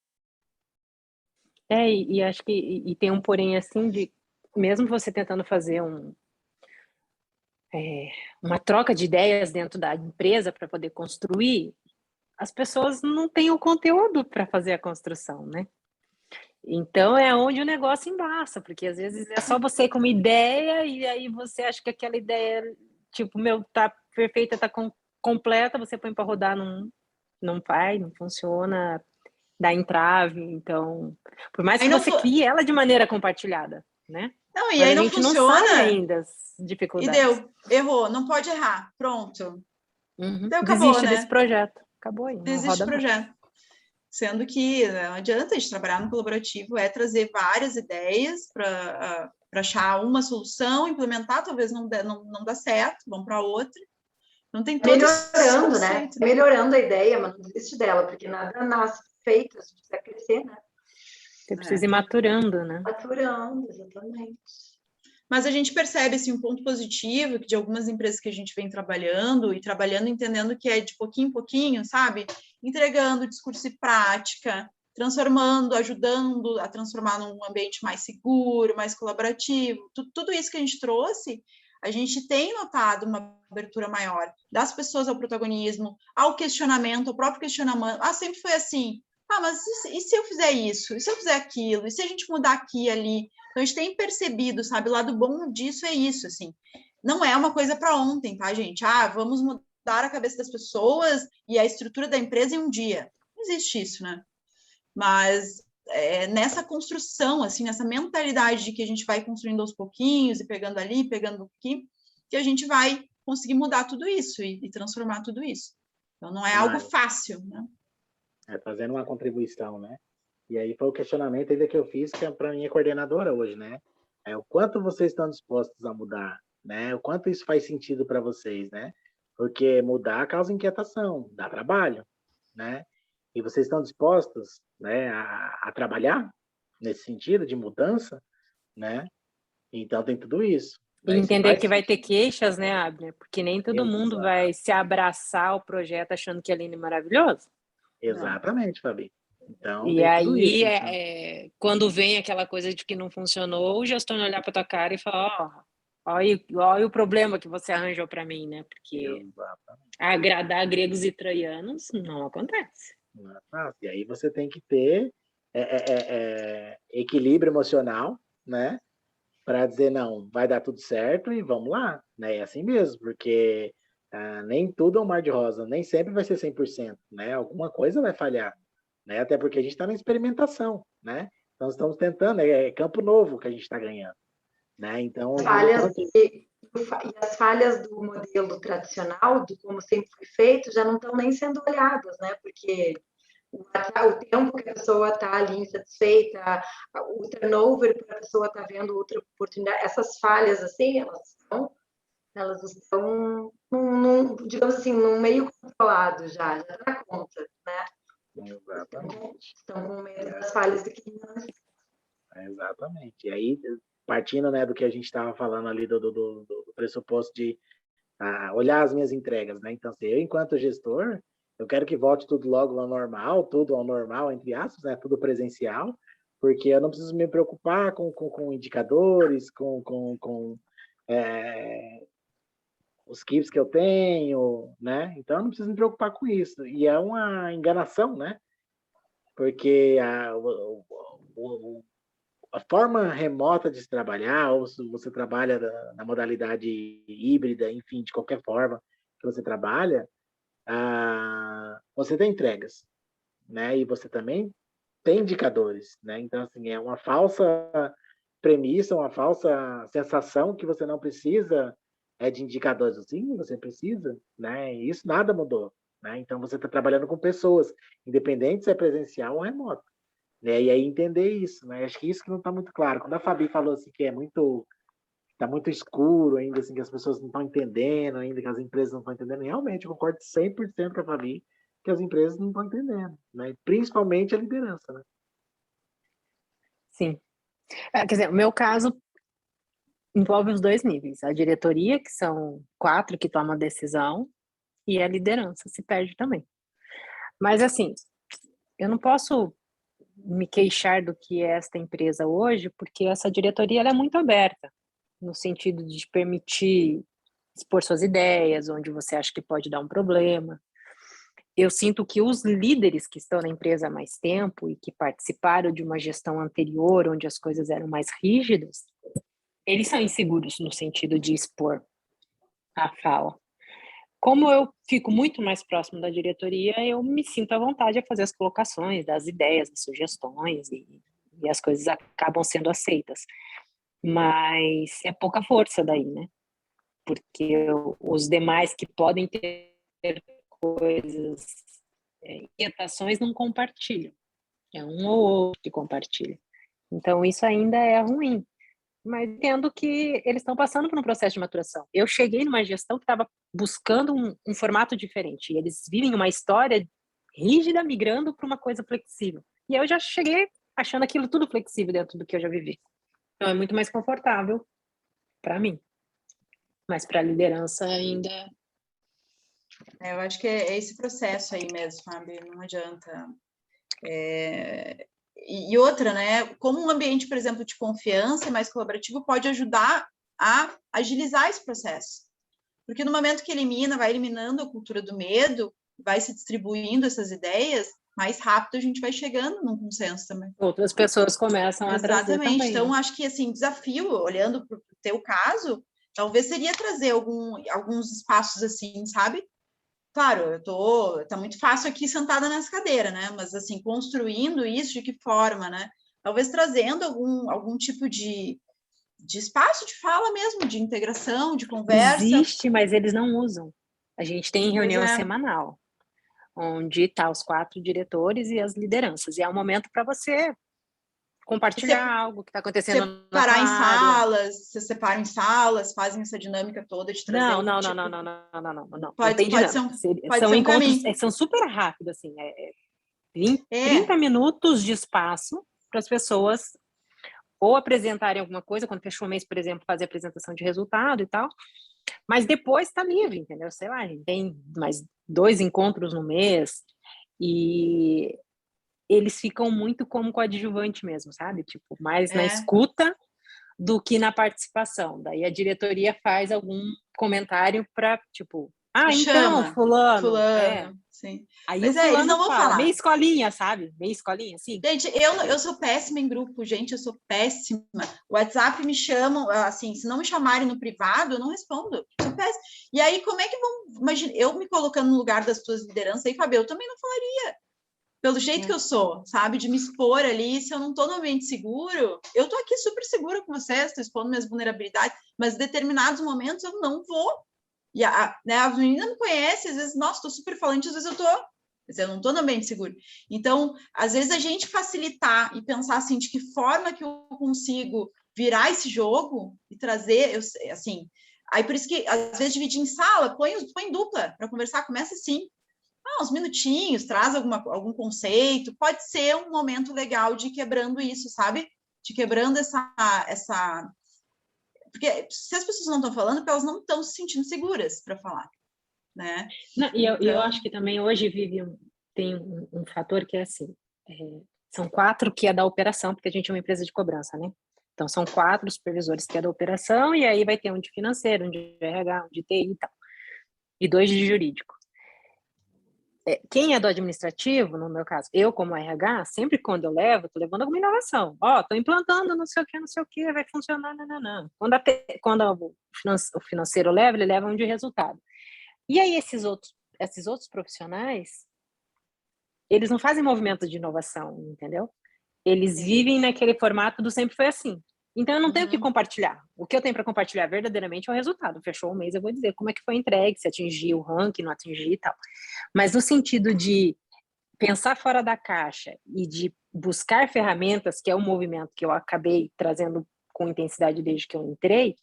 E acho que tem um porém assim de, mesmo você tentando fazer uma troca de ideias dentro da empresa para poder construir, as pessoas não têm o conteúdo para fazer a construção, né? Então é onde o negócio embaça, porque às vezes é só você com uma ideia e aí você acha que aquela ideia, tipo, tá perfeita, tá completa, você põe para rodar, não vai, não funciona, dá entrave. Então, por mais que você crie ela de maneira compartilhada, né? Não, e aí não funciona. Não sabe ainda as dificuldades. E deu, errou, não pode errar, pronto. Uhum. Então acabou, Desiste né? desse projeto, acabou aí. Desiste do projeto. Sendo que não adianta a gente trabalhar no colaborativo, é trazer várias ideias para achar uma solução, implementar, talvez não dá certo, vamos para outra. Não tem todo melhorando, né? Melhorando a ideia, mas não desiste dela, porque nada nasce feito, a gente precisa crescer, né? Você precisa ir maturando, né? Maturando, exatamente. Mas a gente percebe assim, um ponto positivo que de algumas empresas que a gente vem trabalhando entendendo que é de pouquinho em pouquinho, sabe? Entregando discurso e prática, transformando, ajudando a transformar num ambiente mais seguro, mais colaborativo. Tudo isso que a gente trouxe, a gente tem notado uma abertura maior das pessoas ao protagonismo, ao questionamento, ao próprio questionamento. Sempre foi assim, mas e se eu fizer isso? E se eu fizer aquilo? E se a gente mudar aqui e ali? Então, a gente tem percebido, sabe? O lado bom disso é isso, assim. Não é uma coisa para ontem, tá, gente? Vamos mudar a cabeça das pessoas e a estrutura da empresa em um dia. Não existe isso, né? Mas nessa construção, assim, nessa mentalidade de que a gente vai construindo aos pouquinhos e pegando ali, pegando aqui, que a gente vai conseguir mudar tudo isso e transformar tudo isso. Então, não é algo fácil, né? Fazendo uma contribuição, né? E aí foi o questionamento ainda que eu fiz para a minha coordenadora hoje, né? O quanto vocês estão dispostos a mudar, né? O quanto isso faz sentido para vocês, né? Porque mudar causa inquietação, dá trabalho, né? E vocês estão dispostos, né, a trabalhar nesse sentido de mudança, né? Então tem tudo isso. E entender que vai ter queixas, né, Abner? Porque nem todo mundo vai se abraçar ao projeto achando que é lindo e maravilhoso. Exatamente, Fabi. Então, e aí, então. Quando vem aquela coisa de que não funcionou, o gestor olhar para tua cara e falar, olha o problema que você arranjou para mim, né? Porque agradar gregos e troianos não acontece. Não é fácil. E aí você tem que ter equilíbrio emocional, né? Para dizer, não, vai dar tudo certo e vamos lá, né? É assim mesmo, porque nem tudo é um mar de rosa, nem sempre vai ser 100%, né? Alguma coisa vai falhar, né? Até porque a gente está na experimentação, né? Então, estamos tentando, é campo novo que a gente está ganhando, né? Então, e as falhas do modelo tradicional, de como sempre foi feito, já não estão nem sendo olhadas, né? Porque o tempo que a pessoa está ali insatisfeita, o turnover que a pessoa está vendo outra oportunidade, essas falhas, assim, elas estão digamos assim, num meio controlado já dá conta, né? Exatamente. Estão com medo das falhas pequenas. Exatamente. E aí, partindo, né, do que a gente estava falando ali do pressuposto de olhar as minhas entregas, né? Então, eu, enquanto gestor, eu quero que volte tudo logo ao normal, tudo ao normal, entre aspas, né? Tudo presencial, porque eu não preciso me preocupar com indicadores, com os KIPs que eu tenho, né? Então, eu não preciso me preocupar com isso. E é uma enganação, né? Porque a forma remota de se trabalhar, ou se você trabalha na modalidade híbrida, enfim, de qualquer forma que você trabalha, você tem entregas, né? E você também tem indicadores, né? Então, assim, é uma falsa premissa, uma falsa sensação que você não precisa de indicadores. Sim, você precisa, né? E isso nada mudou, né? Então, você está trabalhando com pessoas, independente se é presencial ou remoto, né? E aí entender isso, né? Acho que isso que não está muito claro. Quando a Fabi falou assim que está muito escuro ainda, assim, que as pessoas não estão entendendo ainda, que as empresas não estão entendendo, realmente, eu concordo 100% com a Fabi, que as empresas não estão entendendo, né? Principalmente a liderança, né? Sim. Quer dizer, o meu caso, envolve os dois níveis. A diretoria, que são 4 que tomam a decisão, e a liderança se perde também. Mas, assim, eu não posso me queixar do que é esta empresa hoje, porque essa diretoria ela é muito aberta, no sentido de permitir expor suas ideias, onde você acha que pode dar um problema. Eu sinto que os líderes que estão na empresa há mais tempo e que participaram de uma gestão anterior, onde as coisas eram mais rígidas, eles são inseguros no sentido de expor a fala. Como eu fico muito mais próximo da diretoria, eu me sinto à vontade a fazer as colocações, das ideias, das sugestões, e as coisas acabam sendo aceitas. Mas é pouca força daí, né? Porque os demais que podem ter coisas, inquietações, não compartilham. É um ou outro que compartilha. Então, isso ainda é ruim. Mas entendo que eles estão passando por um processo de maturação. Eu cheguei numa gestão que estava buscando um formato diferente. E eles vivem uma história rígida, migrando para uma coisa flexível. E eu já cheguei achando aquilo tudo flexível dentro do que eu já vivi. Então, é muito mais confortável para mim. Mas para a liderança ainda... Eu acho que é esse processo aí mesmo, sabe? Não adianta. E outra, né? Como um ambiente, por exemplo, de confiança mais colaborativo pode ajudar a agilizar esse processo. Porque no momento que vai eliminando a cultura do medo, vai se distribuindo essas ideias, mais rápido a gente vai chegando num consenso também. Outras pessoas começam a trazer também. Exatamente. Então, acho que, assim, desafio, olhando para o teu caso, talvez seria trazer alguns espaços assim, sabe? Claro, tá muito fácil aqui sentada nessa cadeira, né? Mas, assim, construindo isso, de que forma, né? Talvez trazendo algum tipo de espaço de fala mesmo, de integração, de conversa. Existe, mas eles não usam. A gente tem reunião semanal, onde tá os 4 diretores e as lideranças. E é um momento para você compartilhar algo que está acontecendo na separar em área. salas, se separam em salas, fazem essa dinâmica toda de trazer Não. Pode são encontros, são super rápidos, assim, 30 minutos de espaço para as pessoas ou apresentarem alguma coisa, quando fechou o mês, por exemplo, fazer apresentação de resultado e tal, mas depois está livre, entendeu? Sei lá, a gente tem mais 2 encontros no mês e eles ficam muito como coadjuvante mesmo, sabe? Tipo, mais na escuta do que na participação. Daí a diretoria faz algum comentário para, tipo, então, fulano. Sim. Aí mas o fulano eles não vão falar. Meio escolinha, sabe? Meio escolinha, assim. Gente, eu sou péssima em grupo, gente, eu sou péssima. O WhatsApp me chamam, assim, se não me chamarem no privado, eu não respondo. Sou péssima. E aí, como é que vão... Imagina, eu me colocando no lugar das tuas lideranças aí, Fabio, eu também não falaria. Pelo jeito que eu sou, sabe? De me expor ali, se eu não estou no ambiente seguro, eu estou aqui super segura com vocês, estou expondo minhas vulnerabilidades, mas em determinados momentos eu não vou. E a menina me conhece, às vezes, nossa, estou super falante, às vezes eu estou, mas eu não estou no ambiente seguro. Então, às vezes a gente facilitar e pensar assim, de que forma que eu consigo virar esse jogo e trazer, assim, aí por isso que, às vezes, dividir em sala, põe em dupla para conversar, começa assim, uns minutinhos, traz algum conceito, pode ser um momento legal de ir quebrando isso, sabe? De quebrando essa... Porque se as pessoas não estão falando, porque elas não estão se sentindo seguras para falar, né? Não, e eu acho que também hoje tem um fator que é assim, são 4 que é da operação, porque a gente é uma empresa de cobrança, né? Então, são 4 supervisores que é da operação, e aí vai ter um de financeiro, um de RH, um de TI e tal, e 2 de jurídico. Quem é do administrativo, no meu caso, eu como RH, sempre quando eu levo, estou levando alguma inovação. Estou implantando não sei o que, vai funcionar, não. Quando o financeiro leva, ele leva um de resultado. E aí esses outros profissionais, eles não fazem movimento de inovação, entendeu? Eles vivem naquele formato do sempre foi assim. Então, eu não tenho o que compartilhar. O que eu tenho para compartilhar verdadeiramente é o resultado. Fechou o mês, eu vou dizer como é que foi entregue, se atingiu o ranking, não atingiu e tal. Mas no sentido de pensar fora da caixa e de buscar ferramentas, que é um movimento que eu acabei trazendo com intensidade desde que eu entrei,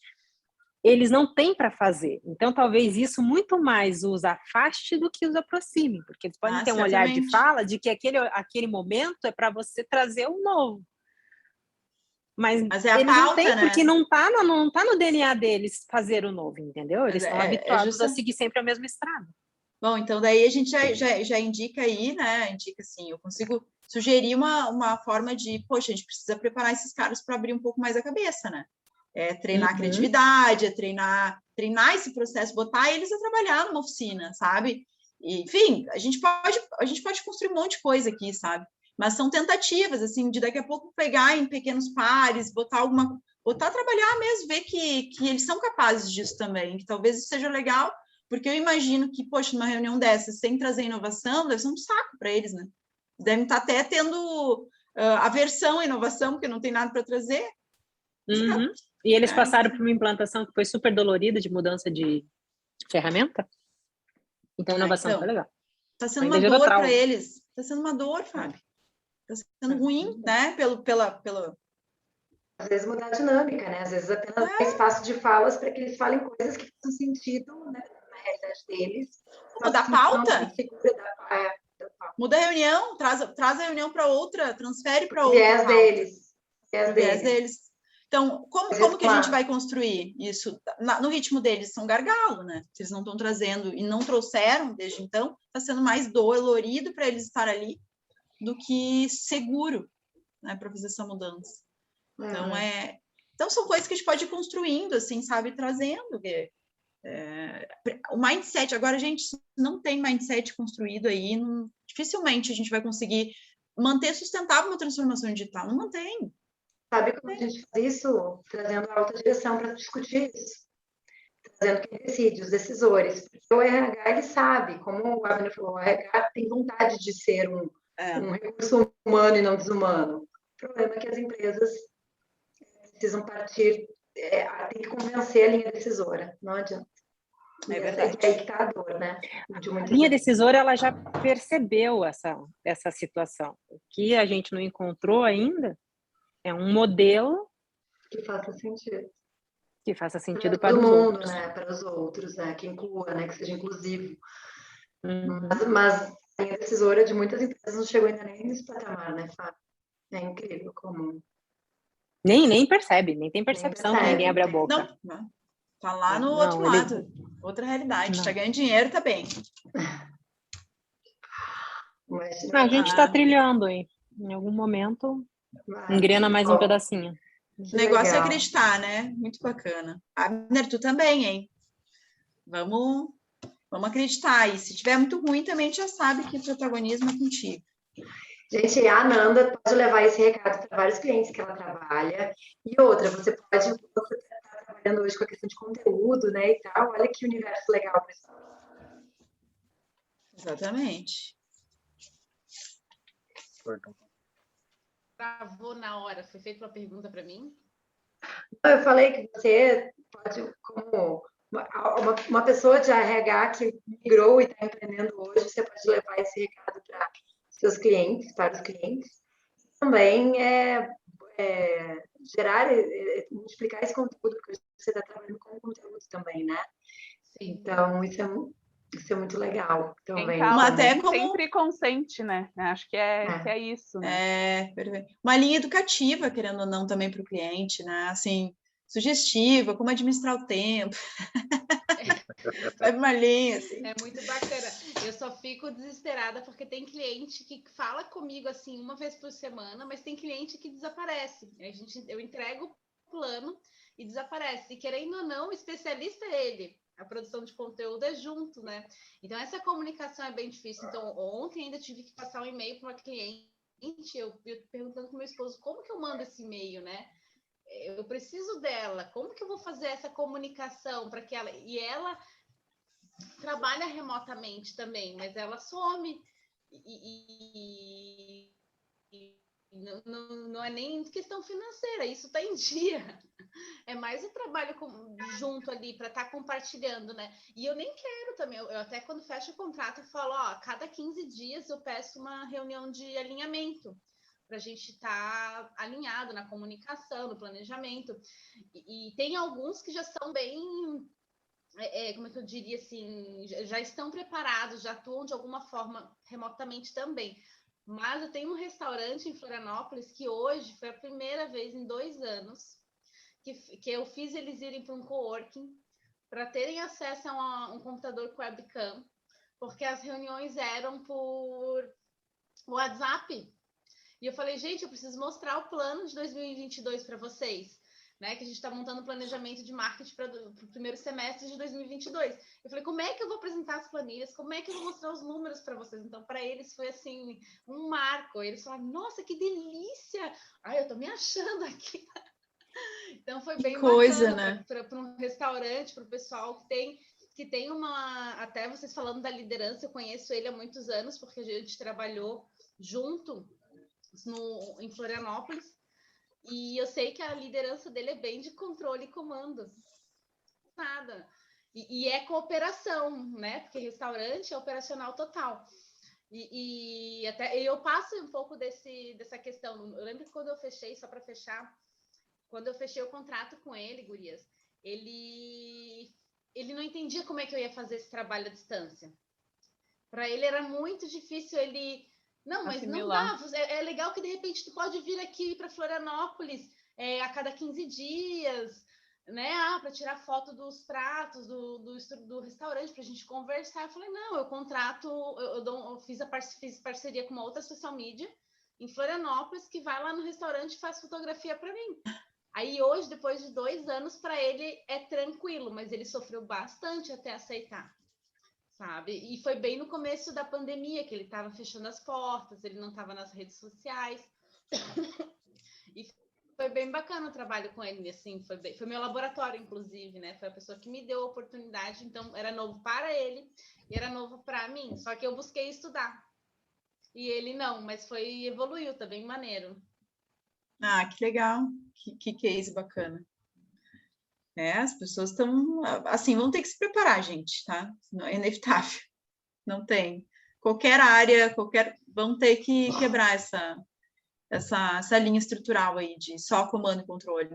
eles não têm para fazer. Então, talvez isso muito mais os afaste do que os aproxime, porque eles podem ter um olhar de fala de que aquele momento é para você trazer um novo. Mas é a eles não pauta, têm, né? porque não tá no DNA deles fazer o novo, entendeu? Eles estão habituados a seguir sempre a mesma estrada. Bom, então daí a gente já indica aí, né? Indica assim, eu consigo sugerir uma forma de, poxa, a gente precisa preparar esses caras para abrir um pouco mais a cabeça, né? Treinar a criatividade, treinar esse processo, botar eles a trabalhar numa oficina, sabe? E, enfim, a gente pode construir um monte de coisa aqui, sabe? Mas são tentativas, assim, de daqui a pouco pegar em pequenos pares, botar a trabalhar mesmo, ver que eles são capazes disso também, que talvez isso seja legal, porque eu imagino que, poxa, numa reunião dessa, sem trazer inovação, deve ser um saco para eles, né? Devem estar até tendo aversão à inovação, porque não tem nada para trazer. Uhum. E eles passaram por uma implantação que foi super dolorida de mudança de ferramenta. Então, a inovação foi legal. Está sendo uma dor para eles. Está sendo uma dor, Fábio. Está sendo ruim, né? Pela... Às vezes mudar a dinâmica, né? Às vezes apenas dar espaço de falas para que eles falem coisas que façam sentido, né, na realidade deles. Muda a pauta? Muda a reunião, traz a reunião para outra, transfere para outra. Viés deles. Viés deles. Então, como que a gente vai construir isso? No ritmo deles, são gargalo, né? Se eles não estão trazendo e não trouxeram desde então, está sendo mais dolorido para eles estar ali do que seguro, né, para fazer essa mudança. Então, são coisas que a gente pode ir construindo, assim, sabe? Trazendo. O mindset, agora a gente não tem mindset construído aí, dificilmente a gente vai conseguir manter sustentável uma transformação digital. Não mantém. Sabe como a gente faz isso? Trazendo a alta direção para discutir isso. Trazendo quem decide, os decisores. Porque o RH, ele sabe, como o Abner falou, o RH tem vontade de ser um recurso humano e não desumano. O problema é que as empresas precisam partir, tem que convencer a linha decisora, não adianta. É verdade. É aí que está a dor, né? A linha decisora, ela já percebeu essa situação. O que a gente não encontrou ainda é um modelo que faça sentido. Que faça sentido para todo os mundo, outros. Né? Para os outros, né? Que inclua, né? Que seja inclusivo. Uhum. Mas a linha decisora de muitas empresas não chegou ainda nem nesse patamar, né, Fábio? É incrível como... Nem percebe, nem tem percepção, nem ninguém abre a boca. Não. Tá lá no outro lado. Outra realidade. Tá ganhando dinheiro, tá bem. A gente está trilhando aí. Em algum momento, engrena mais um pedacinho. O negócio é acreditar, né? Muito bacana. Abner, tu também, hein? Vamos acreditar. E se tiver muito ruim, também a gente já sabe que o protagonismo é contigo. Gente, a Ananda pode levar esse recado para vários clientes que ela trabalha. E outra, você está trabalhando hoje com a questão de conteúdo, né, e tal. Olha que universo legal para isso. Exatamente. Travou na hora. Foi feita uma pergunta para mim? Eu falei que você pode, como uma pessoa de RH que migrou e está empreendendo hoje, você pode levar esse recado para seus clientes, para os clientes. Também gerar, multiplicar esse conteúdo, porque você está trabalhando com conteúdo também, né? Sim. Então, isso é muito legal também. Até como... Sempre consciente, né? Acho que é isso, né? Perfeito. Uma linha educativa, querendo ou não, também para o cliente, né? Assim, sugestiva, como administrar o tempo. Uma linha, assim. É muito bacana. Eu só fico desesperada porque tem cliente que fala comigo assim uma vez por semana, mas tem cliente que desaparece. Eu entrego o plano e desaparece. E querendo ou não, o especialista é ele. A produção de conteúdo é junto, né? Então, essa comunicação é bem difícil. Então, ontem ainda tive que passar um e-mail para uma cliente, eu perguntando com meu esposo, como que eu mando esse e-mail, né? Eu preciso dela, como que eu vou fazer essa comunicação para que ela... E ela trabalha remotamente também, mas ela some não é nem questão financeira, isso está em dia. É mais o trabalho junto ali para estar compartilhando, né? E eu nem quero também, eu até quando fecho o contrato eu falo, ó, cada 15 dias eu peço uma reunião de alinhamento para a gente estar alinhado na comunicação, no planejamento. E tem alguns que já são bem... como é que eu diria assim, já estão preparados, já atuam de alguma forma remotamente também. Mas eu tenho um restaurante em Florianópolis que hoje foi a primeira vez em 2 anos que eu fiz eles irem para um coworking para terem acesso a um computador com webcam, porque as reuniões eram por WhatsApp. E eu falei, gente, eu preciso mostrar o plano de 2022 para vocês, né? Que a gente está montando um planejamento de marketing para o primeiro semestre de 2022. Eu falei, como é que eu vou apresentar as planilhas? Como é que eu vou mostrar os números para vocês? Então, para eles foi assim, um marco. Eles falaram, nossa, que delícia! Ai, eu tô me achando aqui. Então, foi bem bacana, né? Para um restaurante, para o pessoal que tem uma... Até vocês falando da liderança, eu conheço ele há muitos anos, porque a gente trabalhou junto em Florianópolis, e eu sei que a liderança dele é bem de controle e comando. Nada. E é cooperação, né? Porque restaurante é operacional total. E até eu passo um pouco dessa questão. Eu lembro que quando eu fechei, só para fechar, quando eu fechei o contrato com ele, gurias, ele não entendia como é que eu ia fazer esse trabalho à distância. Para ele era muito difícil Não, mas assimilar. Não dá. É legal que, de repente, tu pode vir aqui para Florianópolis a cada 15 diz, né? Para tirar foto dos pratos do restaurante, para a gente conversar. Eu falei, não, eu contrato, eu fiz parceria com uma outra social media em Florianópolis que vai lá no restaurante e faz fotografia para mim. Aí hoje, depois de 2 anos, para ele é tranquilo, mas ele sofreu bastante até aceitar. Sabe? E foi bem no começo da pandemia que ele estava fechando as portas, ele não estava nas redes sociais. E foi bem bacana o trabalho com ele, assim, foi meu laboratório, inclusive, né? Foi a pessoa que me deu a oportunidade, então era novo para ele e era novo para mim, só que eu busquei estudar. E ele não, mas evoluiu, tá bem maneiro. Ah, que legal, que case bacana. As pessoas estão, assim, vão ter que se preparar, gente, tá? Não é inevitável, não tem. Qualquer área, vão ter que quebrar essa linha estrutural aí de só comando e controle,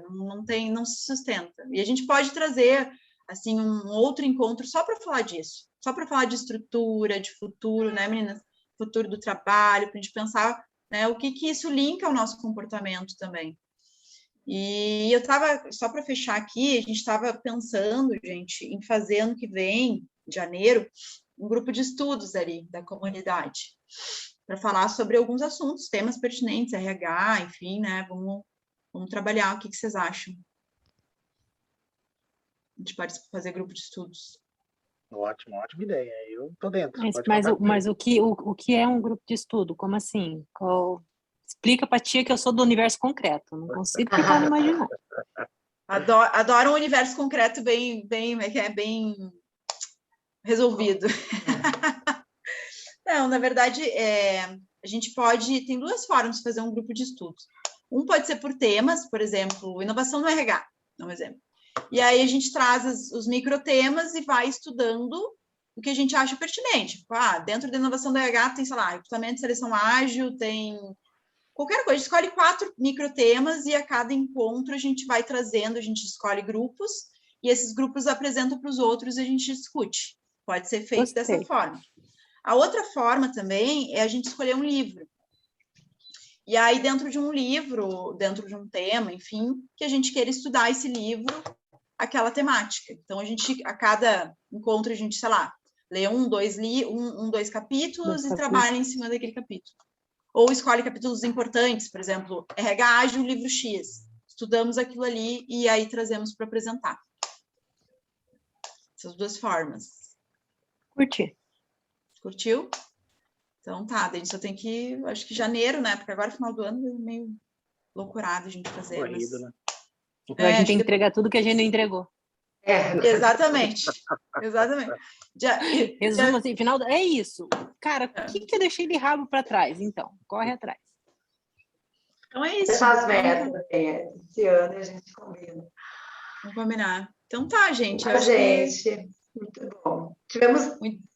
não se sustenta. E a gente pode trazer, assim, um outro encontro só para falar disso, só para falar de estrutura, de futuro, né, meninas? Futuro do trabalho, para a gente pensar, né, o que isso linka ao nosso comportamento também. E eu estava, só para fechar aqui, a gente estava pensando, gente, em fazer ano que vem, em janeiro, um grupo de estudos ali da comunidade, para falar sobre alguns assuntos, temas pertinentes, RH, enfim, né? Vamos trabalhar, o que vocês acham? A gente pode fazer grupo de estudos. Ótima ideia. Eu tô dentro. Mas o que é um grupo de estudo? Como assim? Explica para a tia que eu sou do universo concreto. Não consigo ficar imaginando. Adoro um universo concreto bem resolvido. Não, na verdade, a gente tem 2 formas de fazer um grupo de estudos. Um pode ser por temas, por exemplo, inovação no RH, é um exemplo. E aí a gente traz os microtemas e vai estudando o que a gente acha pertinente. Dentro da inovação do RH tem, sei lá, recrutamento de seleção ágil, tem qualquer coisa. A gente escolhe 4 microtemas e a cada encontro a gente vai trazendo, a gente escolhe grupos e esses grupos apresentam para os outros e a gente discute. Pode ser feito dessa forma. A outra forma também é a gente escolher um livro. E aí, dentro de um livro, dentro de um tema, enfim, que a gente queira estudar esse livro, aquela temática. Então, a cada encontro, a gente, sei lá, lê 2 capítulos e trabalha em cima daquele capítulo. Ou escolhe capítulos importantes, por exemplo, RH ágil, livro X. Estudamos aquilo ali e aí trazemos para apresentar. Essas 2 formas. Curtiu? Então tá, a gente só tem que, acho que janeiro, né? Porque agora, final do ano, é meio loucurado a gente fazer. Corrido, né? A gente tem que entregar tudo que a gente não entregou. Exatamente. Resumo assim, final. É isso. Cara, o que eu deixei de rabo para trás? Então, corre atrás. Então é isso. Faz metas, esse ano a gente combina. Vamos combinar. Então tá, gente. Muito bom. Tivemos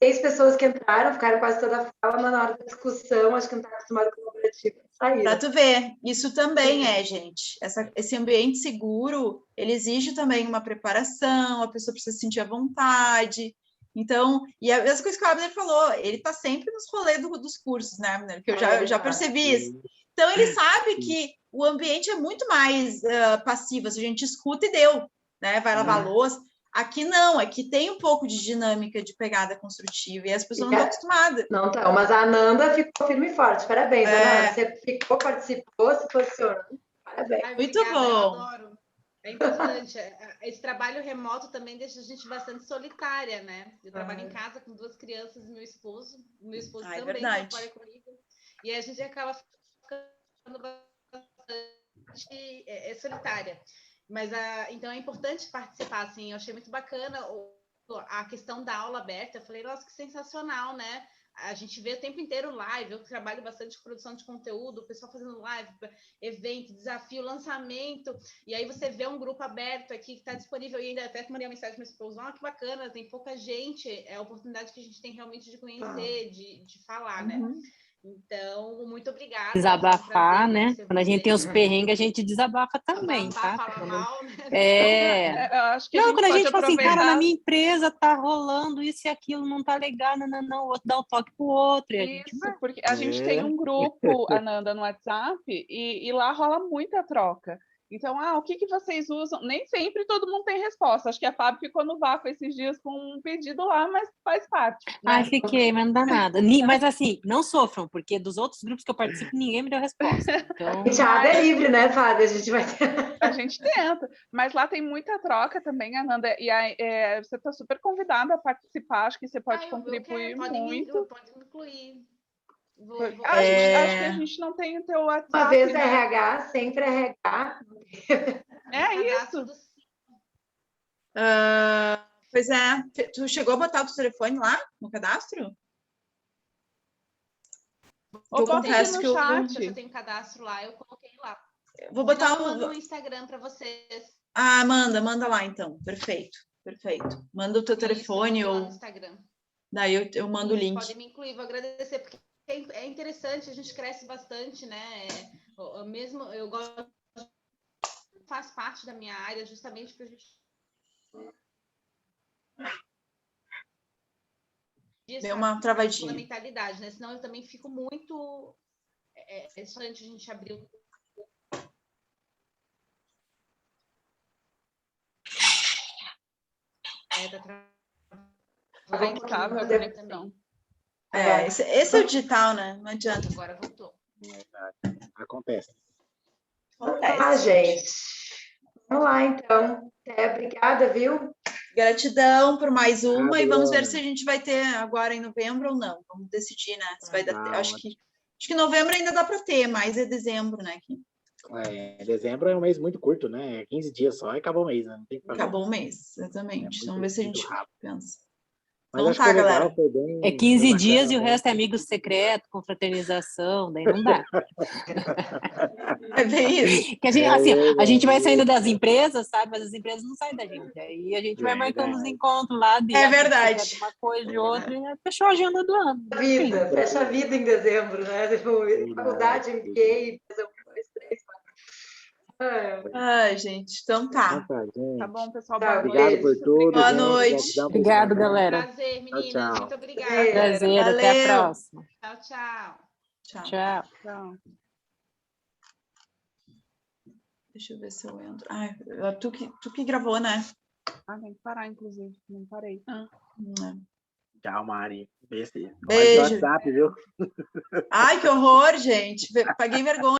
6 pessoas que entraram, ficaram quase toda a fala, mas na hora da discussão, acho que não está acostumado com o colaborativo. Para tu ver, isso também gente. Esse ambiente seguro, ele exige também uma preparação, a pessoa precisa se sentir à vontade. Então, e a mesma coisa que o Abner falou, ele está sempre nos rolês dos cursos, né, que eu já percebi isso. Então, ele sabe que o ambiente é muito mais passivo, a gente escuta e deu, né, vai lavar louça. Aqui não, aqui tem um pouco de dinâmica de pegada construtiva, e as pessoas não estão acostumadas. Não estão, mas a Ananda ficou firme e forte, parabéns, Ananda, você ficou, participou, se posicionou, parabéns. Ai, muito bom. Eu adoro. É importante. Esse trabalho remoto também deixa a gente bastante solitária, né? Eu trabalho em casa com 2 crianças e meu esposo. Meu esposo também trabalha comigo. E a gente acaba ficando bastante solitária. Mas, então, é importante participar, assim. Eu achei muito bacana a questão da aula aberta. Eu falei, nossa, que sensacional, né? A gente vê o tempo inteiro live, eu trabalho bastante com produção de conteúdo, o pessoal fazendo live, evento, desafio, lançamento, e aí você vê um grupo aberto aqui que está disponível, e ainda até mandei uma mensagem para meu esposo, que bacana, tem pouca gente, é a oportunidade que a gente tem realmente de conhecer, de falar, né? Então, muito obrigada. Desabafar, né? Quando a gente tem os perrengues, a gente desabafa também, tá? Falar mal, né? Eu acho que quando a gente fala assim, cara, na minha empresa tá rolando isso e aquilo, não tá legal, não, o outro dá um toque pro outro. Isso, porque a gente tem um grupo, Ananda, no WhatsApp, e lá rola muita troca. Então, o que vocês usam? Nem sempre todo mundo tem resposta. Acho que a Fábio ficou no vácuo esses dias com um pedido lá, mas faz parte. Né? Ai, fiquei, mas não dá nada. Mas assim, não sofram, porque dos outros grupos que eu participo, ninguém me deu resposta. Então... A é livre, né, Fábio? A gente tenta. Mas lá tem muita troca também, Ananda. E você está super convidada a participar. Acho que você pode contribuir muito. Pode me incluir. Acho que a gente não tem o teu WhatsApp. Uma vez RH, sempre RH. É isso. Pois é. Tu chegou a botar o teu telefone lá no cadastro? Eu confesso que eu tenho cadastro lá, eu coloquei lá. Vou botar no Instagram para vocês. Manda lá então. Perfeito. Manda o teu telefone ou... no Instagram. Daí eu mando o link. Podem me incluir, vou agradecer, porque é interessante, a gente cresce bastante, né? Mesmo eu gosto, faz parte da minha área, justamente para a gente. Deu uma travadinha. Na mentalidade, né? Senão eu também fico muito. É só antes de a gente abrir o. Esse é o digital, né? Não adianta. Agora voltou. Acontece. Gente. Vamos lá, então. Obrigada, viu? Gratidão por mais uma e vamos ver se a gente vai ter agora em novembro ou não. Vamos decidir, né? Se vai dar. Acho que novembro ainda dá para ter, mas é dezembro, né? Dezembro é um mês muito curto, né? 15 dias só e acabou o mês, né? Não tem que fazer. Acabou o mês, exatamente. Vamos ver se a gente pensa. Mas então tá, galera. É 15 dias e o resto é amigo secreto, confraternização, daí não dá. É bem isso. Que a gente vai saindo das empresas, sabe? Mas as empresas não saem da gente. Aí a gente vai marcando os encontros lá. É verdade. Uma coisa de outra e fechou a agenda do ano. Fecha a vida em dezembro, né? Faculdade, MBA, 1, 2, 3, 4. Gente, então tá. Tá bom, pessoal. Obrigado por tudo. Boa noite. Obrigado, galera. Prazer, meninas. Tchau. Muito obrigada. Prazer, até a próxima. Tchau. Deixa eu ver se eu entro. Tu que gravou, né? Tem que parar, inclusive. Não parei. Tchau, Mari. Beijo. WhatsApp, viu? Ai, que horror, gente. Paguei vergonha.